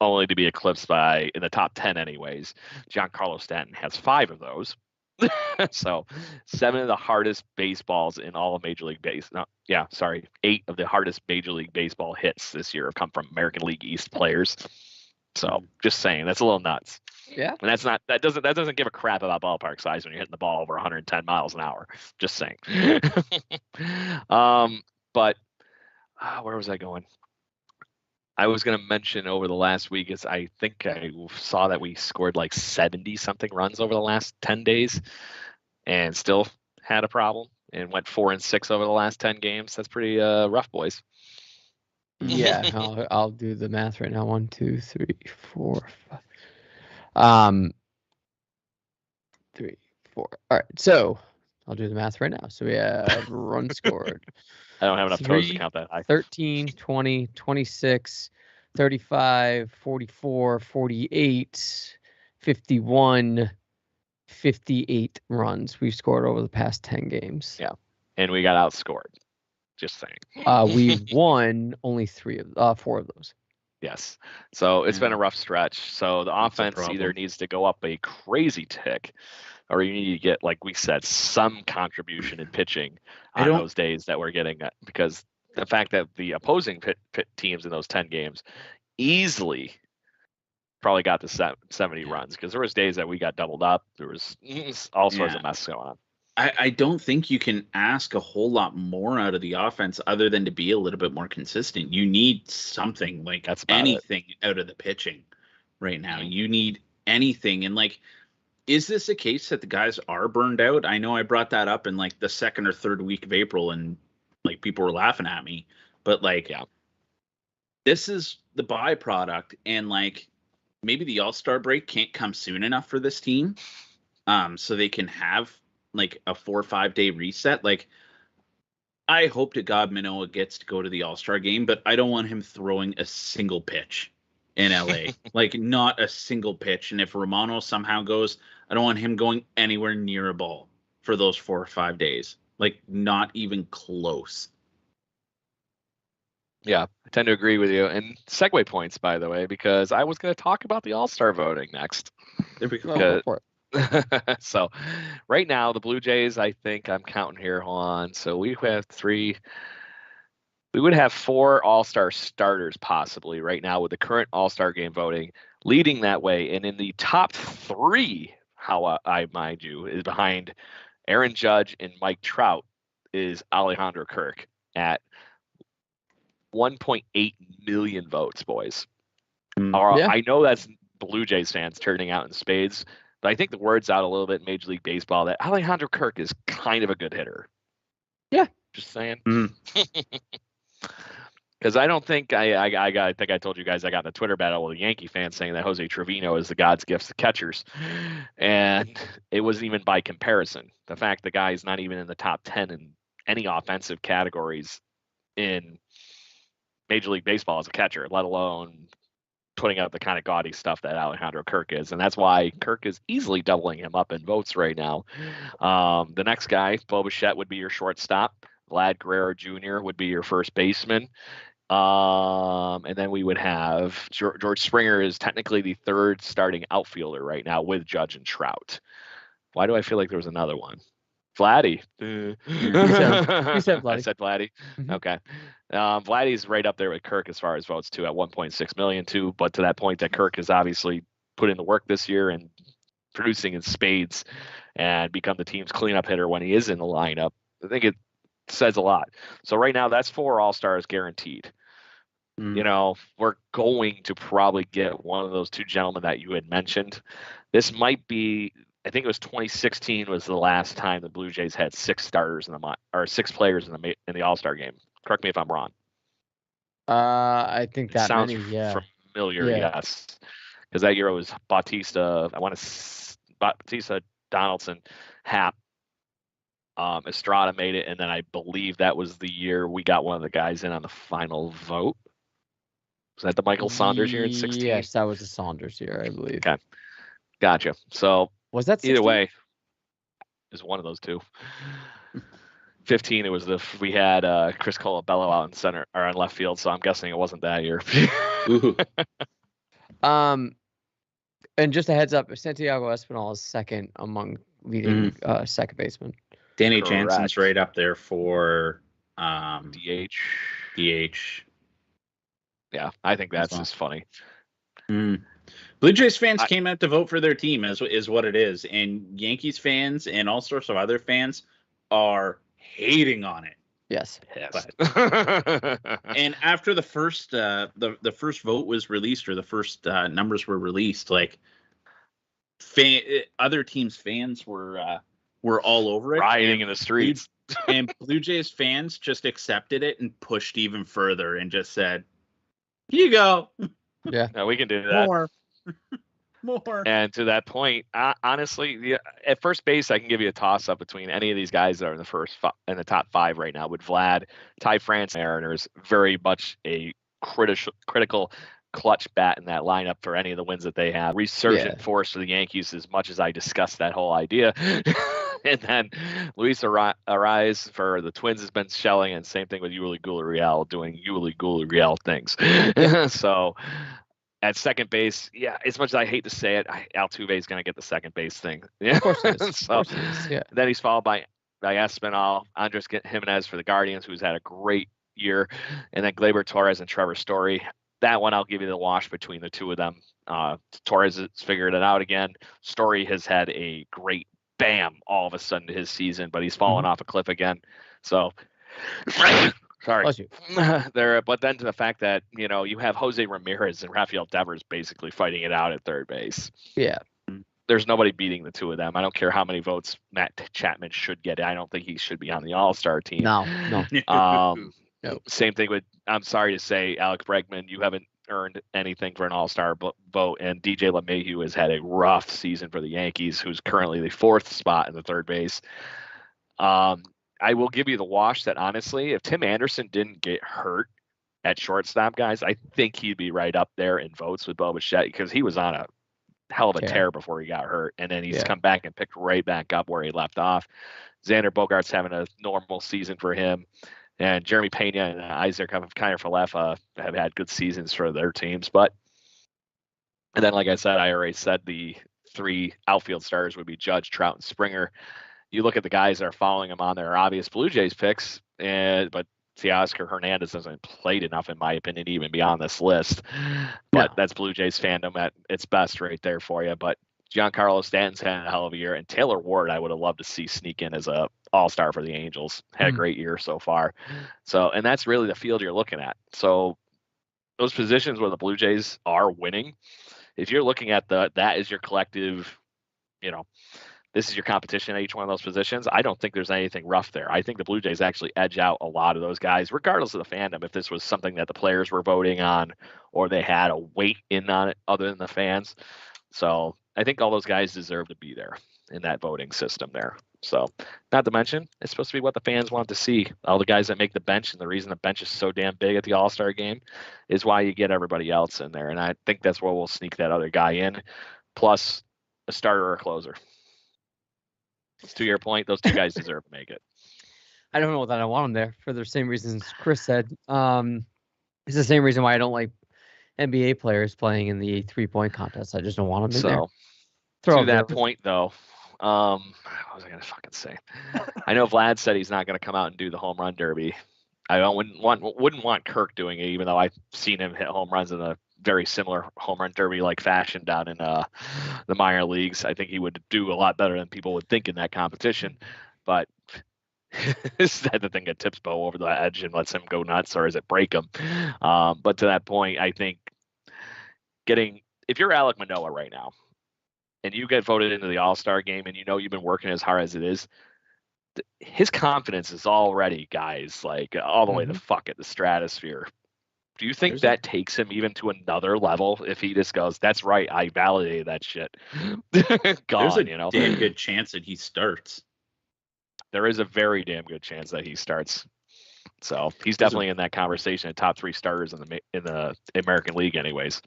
only to be eclipsed by, in the top 10 anyways, Giancarlo Stanton has 5 of those. So 7 of the hardest baseballs in all of Major League 8 of the hardest Major League Baseball hits this year have come from American League East players. So just saying, that's a little nuts. Yeah. And that doesn't give a crap about ballpark size when you're hitting the ball over 110 miles an hour. Just saying. But where was I going? I was going to mention over the last week is I think I saw that we scored like 70 something runs over the last 10 days and still had a problem and went 4-6 over the last 10 games. That's pretty rough, boys. Yeah, I'll do the math right now. 1, 2, 3, 4, 5. 3, 4. All right, so I'll do the math right now. So we have runs scored. I don't have enough toes to count that high. 13, 20, 26, 35, 44, 48, 51, 58 runs we've scored over the past 10 games. Yeah, and we got outscored. Just saying. We won only 4 of those. Yes. So it's been a rough stretch. So the offense either needs to go up a crazy tick, or you need to get, like we said, some contribution in pitching on those days that we're getting, because the fact that the opposing pit teams in those 10 games easily probably got to 70 runs, because there was days that we got doubled up. There was all sorts of mess going on. I don't think you can ask a whole lot more out of the offense other than to be a little bit more consistent. You need something, like anything out of the pitching right now. You need anything. And like, is this a case that the guys are burned out? I know I brought that up in like the 2nd or 3rd week of April and like people were laughing at me, but like, this is the byproduct, and like maybe the All-Star break can't come soon enough for this team. So they can have like a 4 or 5 day reset. Like, I hope to God Manoah gets to go to the All-Star game, but I don't want him throwing a single pitch in LA. Like, not a single pitch. And if Romano somehow goes, I don't want him going anywhere near a ball for those 4 or 5 days. Like, not even close. Yeah, I tend to agree with you. And segue points, by the way, because I was going to talk about the All-Star voting next. There we go. So right now, the Blue Jays, I think I'm counting here on. So we have 3. We would have 4 All-Star starters possibly right now with the current All-Star game voting leading that way. And in the top 3, how I mind you, is behind Aaron Judge and Mike Trout is Alejandro Kirk at 1.8 million votes, boys. I know that's Blue Jays fans turning out in spades, but I think the word's out a little bit in Major League Baseball that Alejandro Kirk is kind of a good hitter. Yeah. Just saying. Because I don't think I think I told you guys I got in a Twitter battle with a Yankee fan saying that Jose Trevino is the God's gift to catchers. And it wasn't even by comparison. The fact the guy is not even in the top 10 in any offensive categories in Major League Baseball as a catcher, let alone putting out the kind of gaudy stuff that Alejandro Kirk is. And that's why Kirk is easily doubling him up in votes right now. The next guy, Bo Bichette, would be your shortstop. Vlad Guerrero Jr. would be your first baseman. And then we would have George Springer is technically the 3rd starting outfielder right now with Judge and Trout. Why do I feel like there was another one? Vladdy. You said Vladdy. I said Vladdy. Mm-hmm. Okay. Vladdy's right up there with Kirk as far as votes too, at 1.6 million too. But to that point that Kirk has obviously put in the work this year and producing in spades and become the team's cleanup hitter when he is in the lineup. I think it says a lot. So right now that's 4 All-Stars guaranteed. You know, we're going to probably get one of those 2 gentlemen that you had mentioned. This might be I think it was 2016 was the last time the Blue Jays had 6 starters or 6 players in the All-Star game. Correct me if I'm wrong. I think It that sounds many, yeah. familiar, Yeah. yes. Because that year it was Bautista. Bautista, Donaldson, Happ, Estrada made it, and then I believe that was the year we got one of the guys in on the final vote. Was that the Michael Saunders year in 16? Yes, that was the Saunders year, I believe. Okay, gotcha. So was that 16? Either way, is one of those two. 15, it was we had Chris Colabello out in center or on left field, so I'm guessing it wasn't that year. And just a heads up, Santiago Espinal is second among leading second baseman. Danny Jansen's right up there for DH. Yeah, I think that's just funny. Blue Jays fans came out to vote for their team, is what it is, and Yankees fans and all sorts of other fans are hating on it. Yes. And after the first the first vote was released, or the first numbers were released, like other teams' fans were all over it, rioting in the streets. And Blue Jays fans just accepted it and pushed even further and just said, "Here you go." Yeah, no, we can do that. More. And to that point, honestly, at first base, I can give you a toss-up between any of these guys that are in the top 5 right now. With Vlad, Ty France, Mariners, very much a critical clutch bat in that lineup for any of the wins that they have. Resurgent force for the Yankees, as much as I discussed that whole idea. And then Luis Ariz for the Twins has been shelling, and same thing with Yuli Gulariel doing Yuli Gulariel things. So at second base, yeah, as much as I hate to say it, Altuve is going to get the second base thing. Yeah. Of course it is. So then he's followed by Espinal, Andres Jimenez for the Guardians, who's had a great year, and then Gleyber Torres and Trevor Story. That one, I'll give you the wash between the two of them. Torres has figured it out again. Story has had a great bam all of a sudden to his season, but he's fallen off a cliff again. So sorry. But then to the fact that, you have Jose Ramirez and Rafael Devers basically fighting it out at third base. Yeah. There's nobody beating the two of them. I don't care how many votes Matt Chapman should get. I don't think he should be on the All-Star team. No. No. Same thing with, I'm sorry to say, Alex Bregman, you haven't earned anything for an All-Star vote, and DJ LeMahieu has had a rough season for the Yankees, who's currently the 4th spot in the third base. I will give you the wash that, honestly, if Tim Anderson didn't get hurt at shortstop, guys, I think he'd be right up there in votes with Bo Bichette, because he was on a hell of a tear before he got hurt, and then he's come back and picked right back up where he left off. Xander Bogaerts having a normal season for him, and Jeremy Pena and Isaac Kiner-Falefa have had good seasons for their teams. And then, like I said, I already said the 3 outfield starters would be Judge, Trout, and Springer. You look at the guys that are following him on their obvious Blue Jays picks, but Teoscar Hernandez hasn't played enough, in my opinion, to even be on this list. But that's Blue Jays fandom at its best right there for you. But Giancarlo Stanton's had a hell of a year, and Taylor Ward I would have loved to see sneak in as a all-star for the Angels. Had a great year so far. So, and that's really the field you're looking at. So those positions where the Blue Jays are winning, if you're looking at that is your collective, this is your competition at each one of those positions, I don't think there's anything rough there. I think the Blue Jays actually edge out a lot of those guys, regardless of the fandom. If this was something that the players were voting on, or they had a weight in on it other than the fans. So I think all those guys deserve to be there in that voting system there. So, not to mention, it's supposed to be what the fans want to see. All the guys that make the bench, and the reason the bench is so damn big at the All-Star game is why you get everybody else in there. And I think that's where we'll sneak that other guy in, plus a starter or a closer. To your point, those 2 guys deserve to make it. I don't know that I want them there for the same reasons Chris said. It's the same reason why I don't like NBA players playing in the 3-point contest. I just don't want them in there. To that point, though, what was I going to fucking say? I know Vlad said he's not going to come out and do the home run derby. I wouldn't want Kirk doing it, even though I've seen him hit home runs in a very similar home run derby like fashion down in the minor leagues. I think he would do a lot better than people would think in that competition. But is that the thing that tips Bo over the edge and lets him go nuts, or is it break him? But to that point, I think if you're Alek Manoah right now, and you get voted into the All-Star game, and you've been working as hard as it is, his confidence is already, guys, like all the way to the stratosphere. Do you think that takes him even to another level if he just goes, "That's right, I validated that shit"? There's a damn good chance that he starts. There is a very damn good chance that he starts. So he's definitely in that conversation of top 3 starters in the American League, anyways.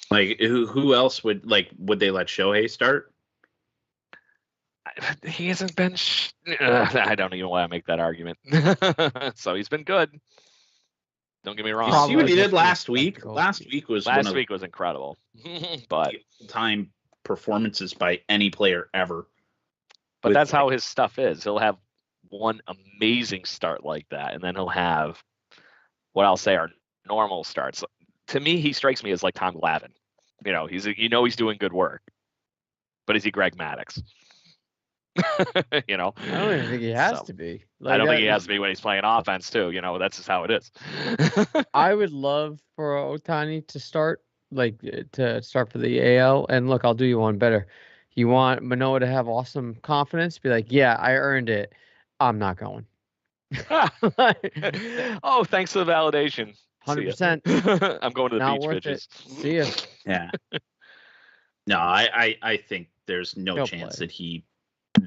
Like who else would they let Shohei start? He hasn't been. I don't even want to make that argument. So he's been good. Don't get me wrong. You see what he did last week? Last week was incredible. But time performances by any player ever. But that's how his stuff is. He'll have one amazing start like that, and then he'll have what I'll say are normal starts. To me, he strikes me as like Tom Glavine. He's doing good work, but is he Greg Maddux? I don't even think he has to be. I don't think he has to be when he's playing offense too. That's just how it is. I would love for Ohtani to start, for the AL. And look, I'll do you one better. You want Manoah to have awesome confidence, be like, yeah, I earned it. I'm not going. Oh, thanks for the validation. 100%. I'm going to the not beach, worth bitches. It. See ya. Yeah. No, I think there's no He'll chance play.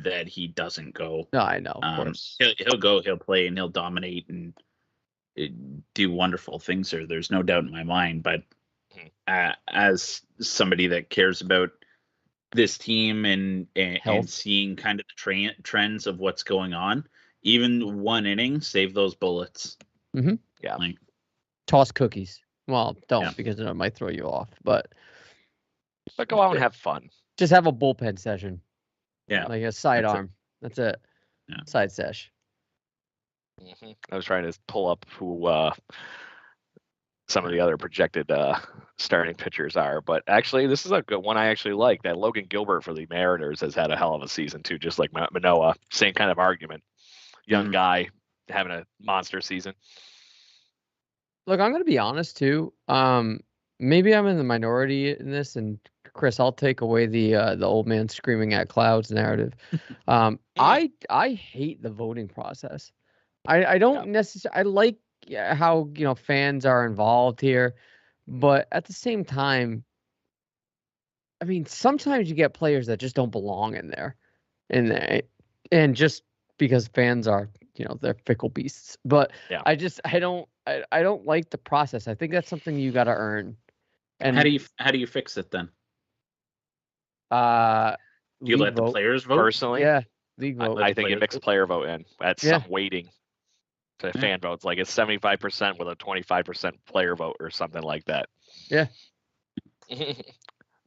that he doesn't go. No, I know, of course. He'll go, he'll play, and he'll dominate and do wonderful things there. There's no doubt in my mind. But as somebody that cares about this team and seeing kind of the trends of what's going on, even one inning, save those bullets. Mm-hmm. Yeah. Toss cookies. Well, don't because it might throw you off. But go out and have fun. Just have a bullpen session. Yeah. Like a sidearm. That's it. Yeah. Side sesh. Mm-hmm. I was trying to pull up who some of the other projected starting pitchers are, but actually this is a good one I actually like. That Logan Gilbert for the Mariners has had a hell of a season too, just like Manoah. Same kind of argument. Young guy having a monster season. Look, I'm going to be honest too. Maybe I'm in the minority in this, and Chris, I'll take away the old man screaming at clouds narrative. I hate the voting process. I don't necessarily. I like how fans are involved here, but at the same time, I mean, sometimes you get players that just don't belong in there, and just because fans are they're fickle beasts. But I don't like the process. I think that's something you got to earn. And how do you fix it then? Do you let the players vote? Personally, yeah, league vote. I think you mix player vote in. That's some weighting to fan votes. Like it's 75% with a 25% player vote or something like that. Yeah.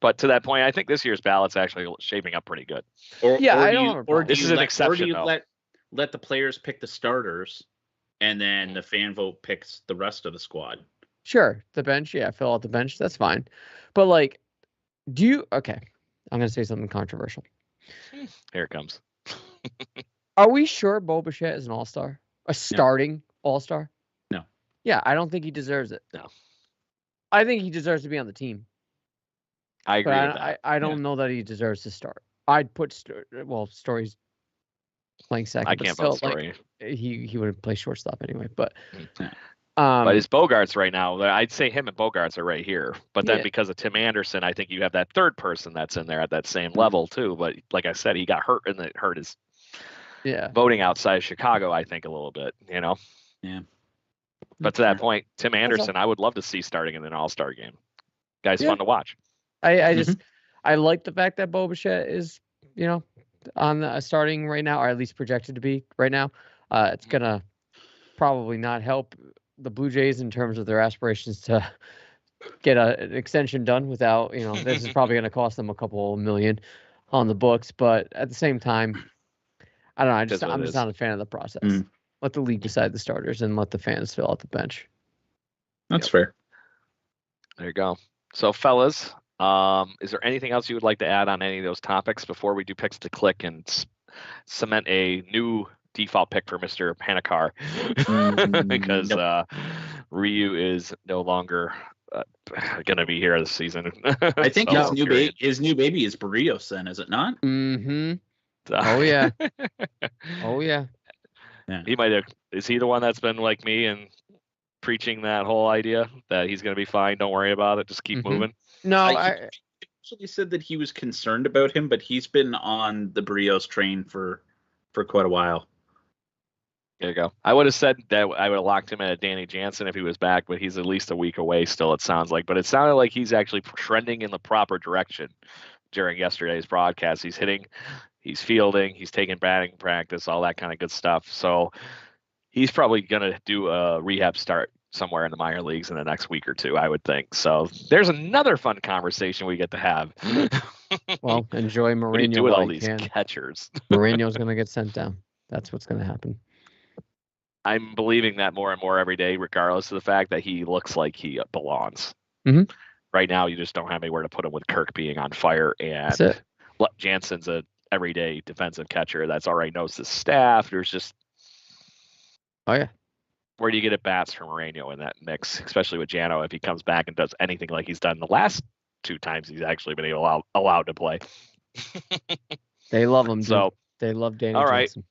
But to that point, I think this year's ballot's actually shaping up pretty good. This is an exception. Or do you let the players pick the starters, and then the fan vote picks the rest of the squad? Sure, the bench. Yeah, fill out the bench. That's fine. But like, okay, I'm going to say something controversial. Here it comes. Are we sure Bo Bichette is an all-star? A starting all-star? No. Yeah, I don't think he deserves it. No. I think he deserves to be on the team. I agree with that. I don't know that he deserves to start. I'd put Story's playing second. I can't vote Story. He would play shortstop anyway, but but his Bogarts right now, I'd say him and Bogarts are right here. But then because of Tim Anderson, I think you have that third person that's in there at that same level too. But like I said, he got hurt, and it hurt his voting outside of Chicago, I think, a little bit, Yeah. But to that point, Tim Anderson, I would love to see starting in an all-star game. Guy's fun to watch. I just I like the fact that Bo Bichette is, on the starting right now, or at least projected to be right now. It's gonna probably not help the Blue Jays in terms of their aspirations to get an extension done without, this is probably going to cost them a couple million on the books. But at the same time, I don't know. I'm just not a fan of the process. Let the league decide the starters and let the fans fill out the bench. That's fair. There you go. So, fellas, is there anything else you would like to add on any of those topics before we do picks to click and cement a new default pick for Mr. Panikar? Because Ryu is no longer going to be here this season. I think So, his new baby is Barrios, then, is it not? Mm-hmm. Oh yeah. Oh yeah. He might have. Is he the one that's been like me and preaching that whole idea that he's going to be fine? Don't worry about it. Just keep moving. No, He actually said that he was concerned about him, but he's been on the Barrios train for quite a while. There you go. I would have said that I would have locked him in at Danny Jansen if he was back, but he's at least a week away still, it sounds like. But it sounded like he's actually trending in the proper direction during yesterday's broadcast. He's hitting, he's fielding, he's taking batting practice, all that kind of good stuff. So he's probably going to do a rehab start somewhere in the minor leagues in the next week or two, I would think. So there's another fun conversation we get to have. Well, enjoy Mourinho. What do you do with all these catchers? Mourinho's going to get sent down. That's what's going to happen. I'm believing that more and more every day, regardless of the fact that he looks like he belongs. Mm-hmm. Right now, you just don't have anywhere to put him with Kirk being on fire, and Jansen's a everyday defensive catcher that's already knows the staff. There's just, oh yeah, where do you get at bats from Moreno in that mix, especially with Jano if he comes back and does anything like he's done the last 2 times he's actually been allowed to play. They love him. So they love Danny. All right. Johnson.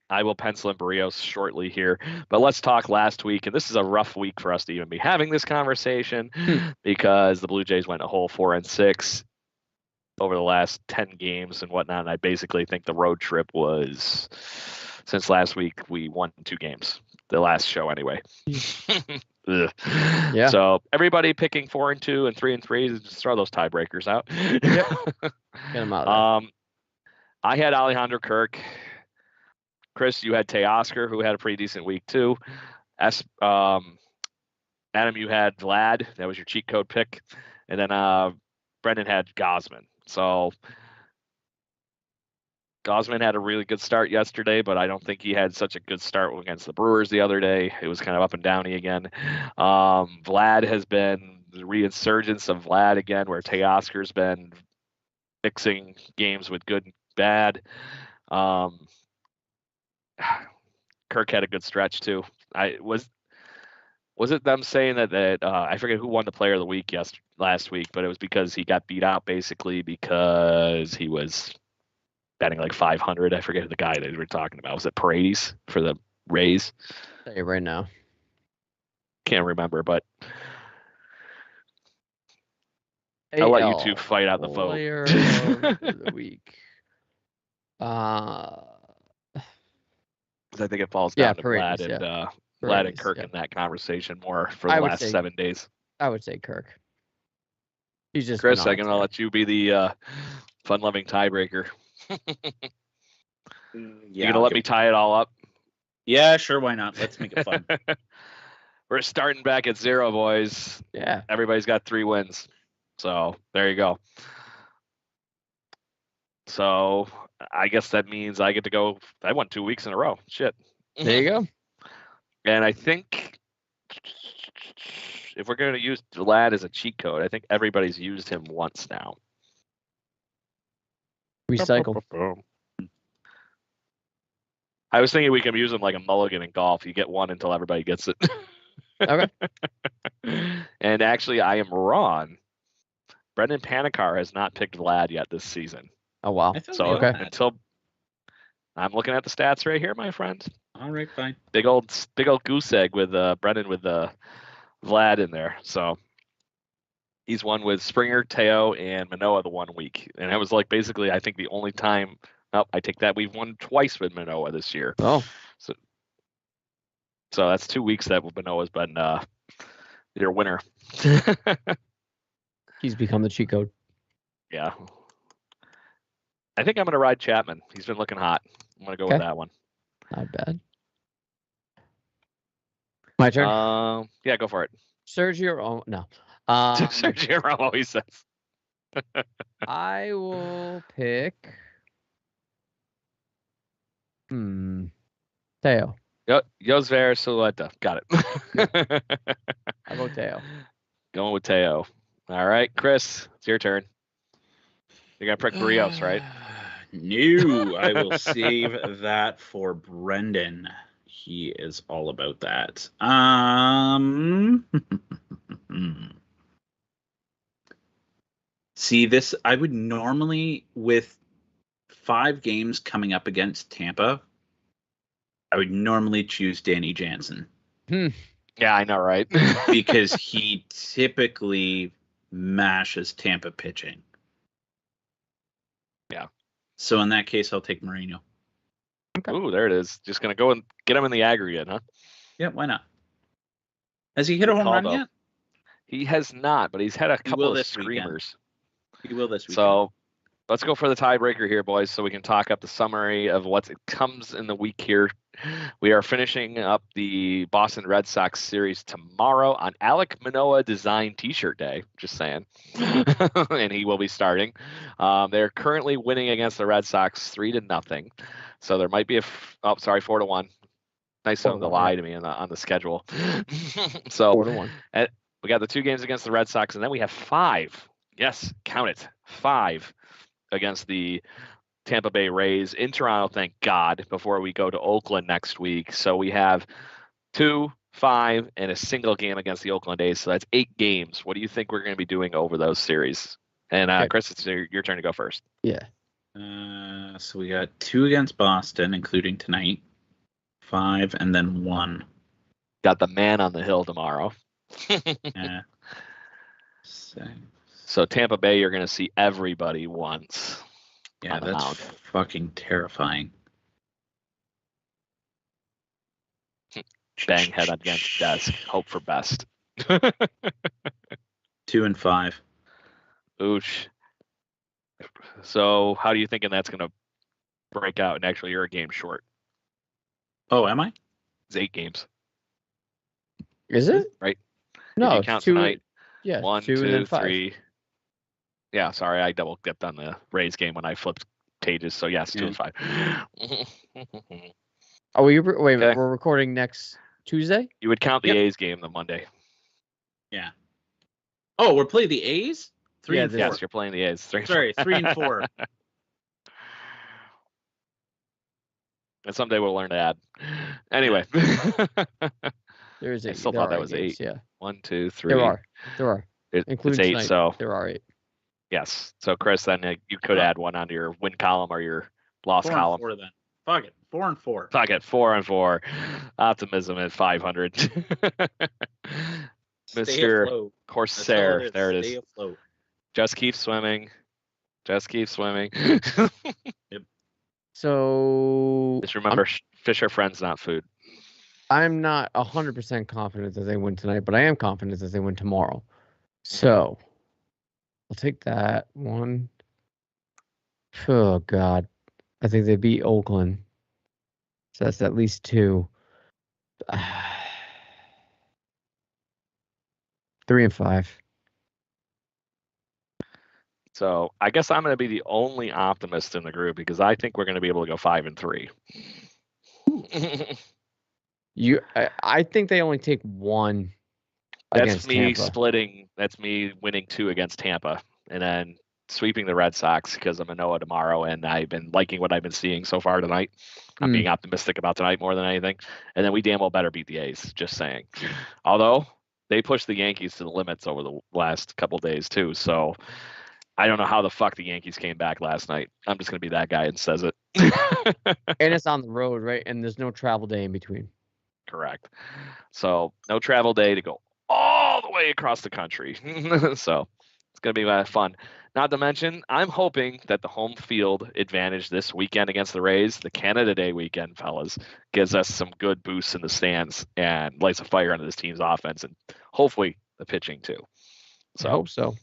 I will pencil in Barrios shortly here, but let's talk last week. And this is a rough week for us to even be having this conversation because the Blue Jays went a whole 4-6 over the last 10 games and whatnot. And I basically think the road trip was, since last week, we won 2 games. The last show anyway. Yeah. So everybody picking 4-2 and 3-3, just throw those tiebreakers out. Yep. Get them out. I had Alejandro Kirk. Chris, you had Teoscar, who had a pretty decent week too. Adam, you had Vlad. That was your cheat code pick. And then Brendan had Gosman. So Gosman had a really good start yesterday, but I don't think he had such a good start against the Brewers the other day. It was kind of up and downy again. Vlad has been the resurgence of Vlad again, where Teoscar's been mixing games with good and bad. Kirk had a good stretch too. Was it them saying that I forget who won the Player of the Week last week, but it was because he got beat out basically because he was batting like 500. I forget the guy that we were talking about. Was it Paredes for the Rays? I'll tell you right now. Can't remember, but I'll let you 2 fight out the vote. Player of the Week. I think it falls down to Paredes, Vlad and Paredes, Vlad and Kirk in that conversation more for the last 7 days. I would say Kirk. He's just Chris. I'm gonna let you be the fun-loving tiebreaker. You gonna let me tie it all up? Yeah, sure. Why not? Let's make it fun. We're starting back at 0, boys. Yeah. Everybody's got 3 wins. So there you go. So I guess that means I get to go. I won 2 weeks in a row. Shit. There you go. And I think if we're going to use Vlad as a cheat code, I think everybody's used him once now. Recycle. I was thinking we can use him like a mulligan in golf. You get one until everybody gets it. Okay. And actually, I am wrong. Brendan Panikar has not picked Vlad yet this season. Oh, wow. So until I'm looking at the stats right here, my friend. All right, fine. Big old goose egg with Brendan with Vlad in there. So he's won with Springer, Teo, and Manoah the 1 week. And that was like basically, I think, the only time. Oh, I take that. We've won twice with Manoah this year. Oh. So that's 2 weeks that Manoah's been your winner. He's become the cheat code. Yeah. I think I'm going to ride Chapman. He's been looking hot. I'm going to go with that one. Not bad. My turn? Yeah, go for it. Sergio. No. Sergio Romo, he says. I will pick. Teo. Josver Soleta. Got it. I'll go Teo. Going with Teo. All right, Chris, it's your turn. You're going to pick Barrios, right? No, I will save that for Brendan. He is all about that. See, this I would normally, with 5 games coming up against Tampa, I would normally choose Danny Jansen. Yeah, I know, right? Because he typically mashes Tampa pitching. Yeah. So in that case, I'll take Marino. Okay. Ooh, there it is. Just going to go and get him in the aggregate, huh? Yeah, why not? Has he hit a home run yet? He has not, but he's had a couple of this screamers. He will this weekend. So let's go for the tiebreaker here, boys, so we can talk up the summary of what comes in the week here. We are finishing up the Boston Red Sox series tomorrow on Alek Manoah Design T-shirt Day. Just saying. And he will be starting. They're currently winning against the Red Sox 3-0. So there might be 4-1. Nice of them to lie to me on the schedule. So 4-1. We got the 2 games against the Red Sox, and then we have 5. Yes, count it. 5 against the Tampa Bay Rays in Toronto, thank God, before we go to Oakland next week. So we have 2, 5, and a single game against the Oakland A's. So that's 8 games. What do you think we're going to be doing over those series? And Chris, it's your turn to go first. Yeah. So we got 2 against Boston, including tonight, 5, and then 1. Got the man on the hill tomorrow. Yeah. So Tampa Bay, you're going to see everybody once. Yeah, that's fucking terrifying. Bang head against desk. Hope for best. 2 and 5. Oosh. So how do you thinking that's going to break out? And actually, you're a game short. Oh, am I? It's 8 games. Is it? Right. No, if you count 2, tonight. Yeah, 1, 2, 2, and 5. 3. Yeah, sorry, I double dipped on the Rays game when I flipped pages. So yes, 2 and 5. Oh, wait, we're recording next Tuesday? You would count the A's game the Monday. Yeah. Oh, we're playing the A's? 3 and 4. Yes, you're playing the A's. 3 and 4. And someday we'll learn to add. Anyway. There's 8. I still thought that was games, 8. Yeah. 1, 2, 3. There are. It's 8, tonight, so there are 8. Yes. So Chris, then you could add one onto your win column or your loss 4 column. 4 then. Fuck it. 4 and 4. Fuck it. 4 and 4. Optimism at 500. Mr. Corsair. There it is. Stay afloat. Just keep swimming. Just keep swimming. Yep. So Just remember, fish are friends, not food. I'm not 100% confident that they win tonight, but I am confident that they win tomorrow. So I'll take that one. Oh, God. I think they beat Oakland. So that's at least 2. 3 and 5. So I guess I'm going to be the only optimist in the group because I think we're going to be able to go 5 and 3. I think they only take 1 That's me Tampa. splitting. That's me winning 2 against Tampa and then sweeping the Red Sox because of Manoah tomorrow. And I've been liking what I've been seeing so far tonight. I'm being optimistic about tonight more than anything. And then we damn well better beat the A's, just saying. Although they pushed the Yankees to the limits over the last couple days too. So I don't know how the fuck the Yankees came back last night. I'm just going to be that guy and says it. And it's on the road, right? And there's no travel day in between. Correct. So no travel day to go all the way across the country. So it's going to be fun. Not to mention, I'm hoping that the home field advantage this weekend against the Rays, the Canada Day weekend, fellas, gives us some good boosts in the stands and lights a fire under this team's offense and hopefully the pitching too. So I hope so.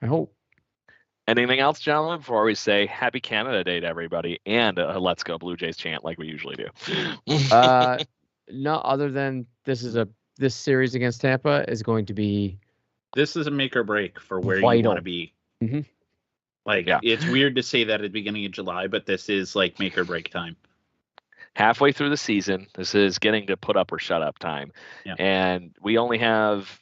I hope. Anything else, gentlemen, before we say Happy Canada Day to everybody and a Let's Go Blue Jays chant like we usually do? No, other than this series against Tampa is going to be. This is a make or break for where vital. You want to be. Mm-hmm. It's weird to say that at the beginning of July, but this is like make or break time. Halfway through the season, this is getting to put up or shut up time. Yeah. And we only have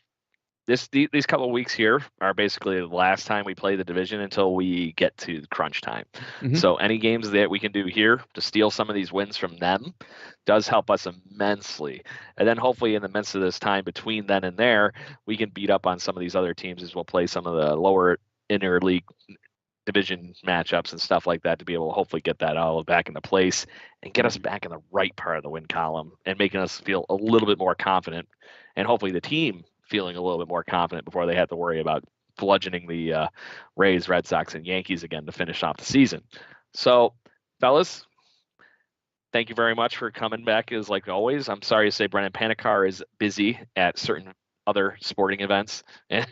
these couple of weeks here are basically the last time we play the division until we get to crunch time. Mm-hmm. So any games that we can do here to steal some of these wins from them does help us immensely. And then hopefully in the midst of this time between then and there, we can beat up on some of these other teams as we'll play some of the lower interleague division matchups and stuff like that to be able to hopefully get that all back into place and get us back in the right part of the win column and making us feel a little bit more confident, and hopefully the team feeling a little bit more confident before they have to worry about bludgeoning the Rays, Red Sox, and Yankees again to finish off the season. So, fellas, thank you very much for coming back as like always. I'm sorry to say Brennan Panikar is busy at certain other sporting events. He's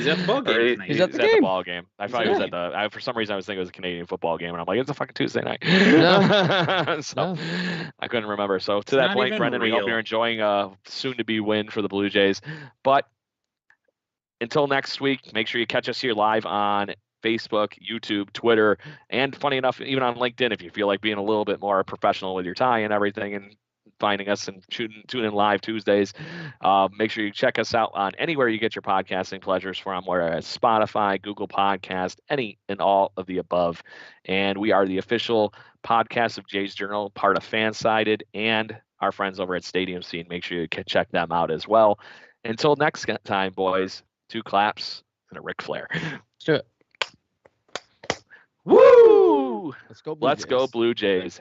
at the ball game tonight. He's at the the game. ball game. I thought he was at the. For some reason, I was thinking it was a Canadian football game, and I'm like, it's a fucking Tuesday night. No. So I couldn't remember. So to It's that not point, even Brendan, we hope real. you're enjoying a soon-to-be win for the Blue Jays. But until next week, make sure you catch us here live on Facebook, YouTube, Twitter, and funny enough, even on LinkedIn if you feel like being a little bit more professional with your tie and everything and finding us and tune in live Tuesdays. Make sure you check us out on anywhere you get your podcasting pleasures from, whether it's Spotify, Google Podcast, any and all of the above. And we are the official podcast of Jay's Journal, part of Fansided, and our friends over at Stadium Scene. Make sure you can check them out as well. Until next time, boys, 2 claps and a Ric Flair. Let's do it. Woo! Let's go Blue Let's Jays. go Blue Jays.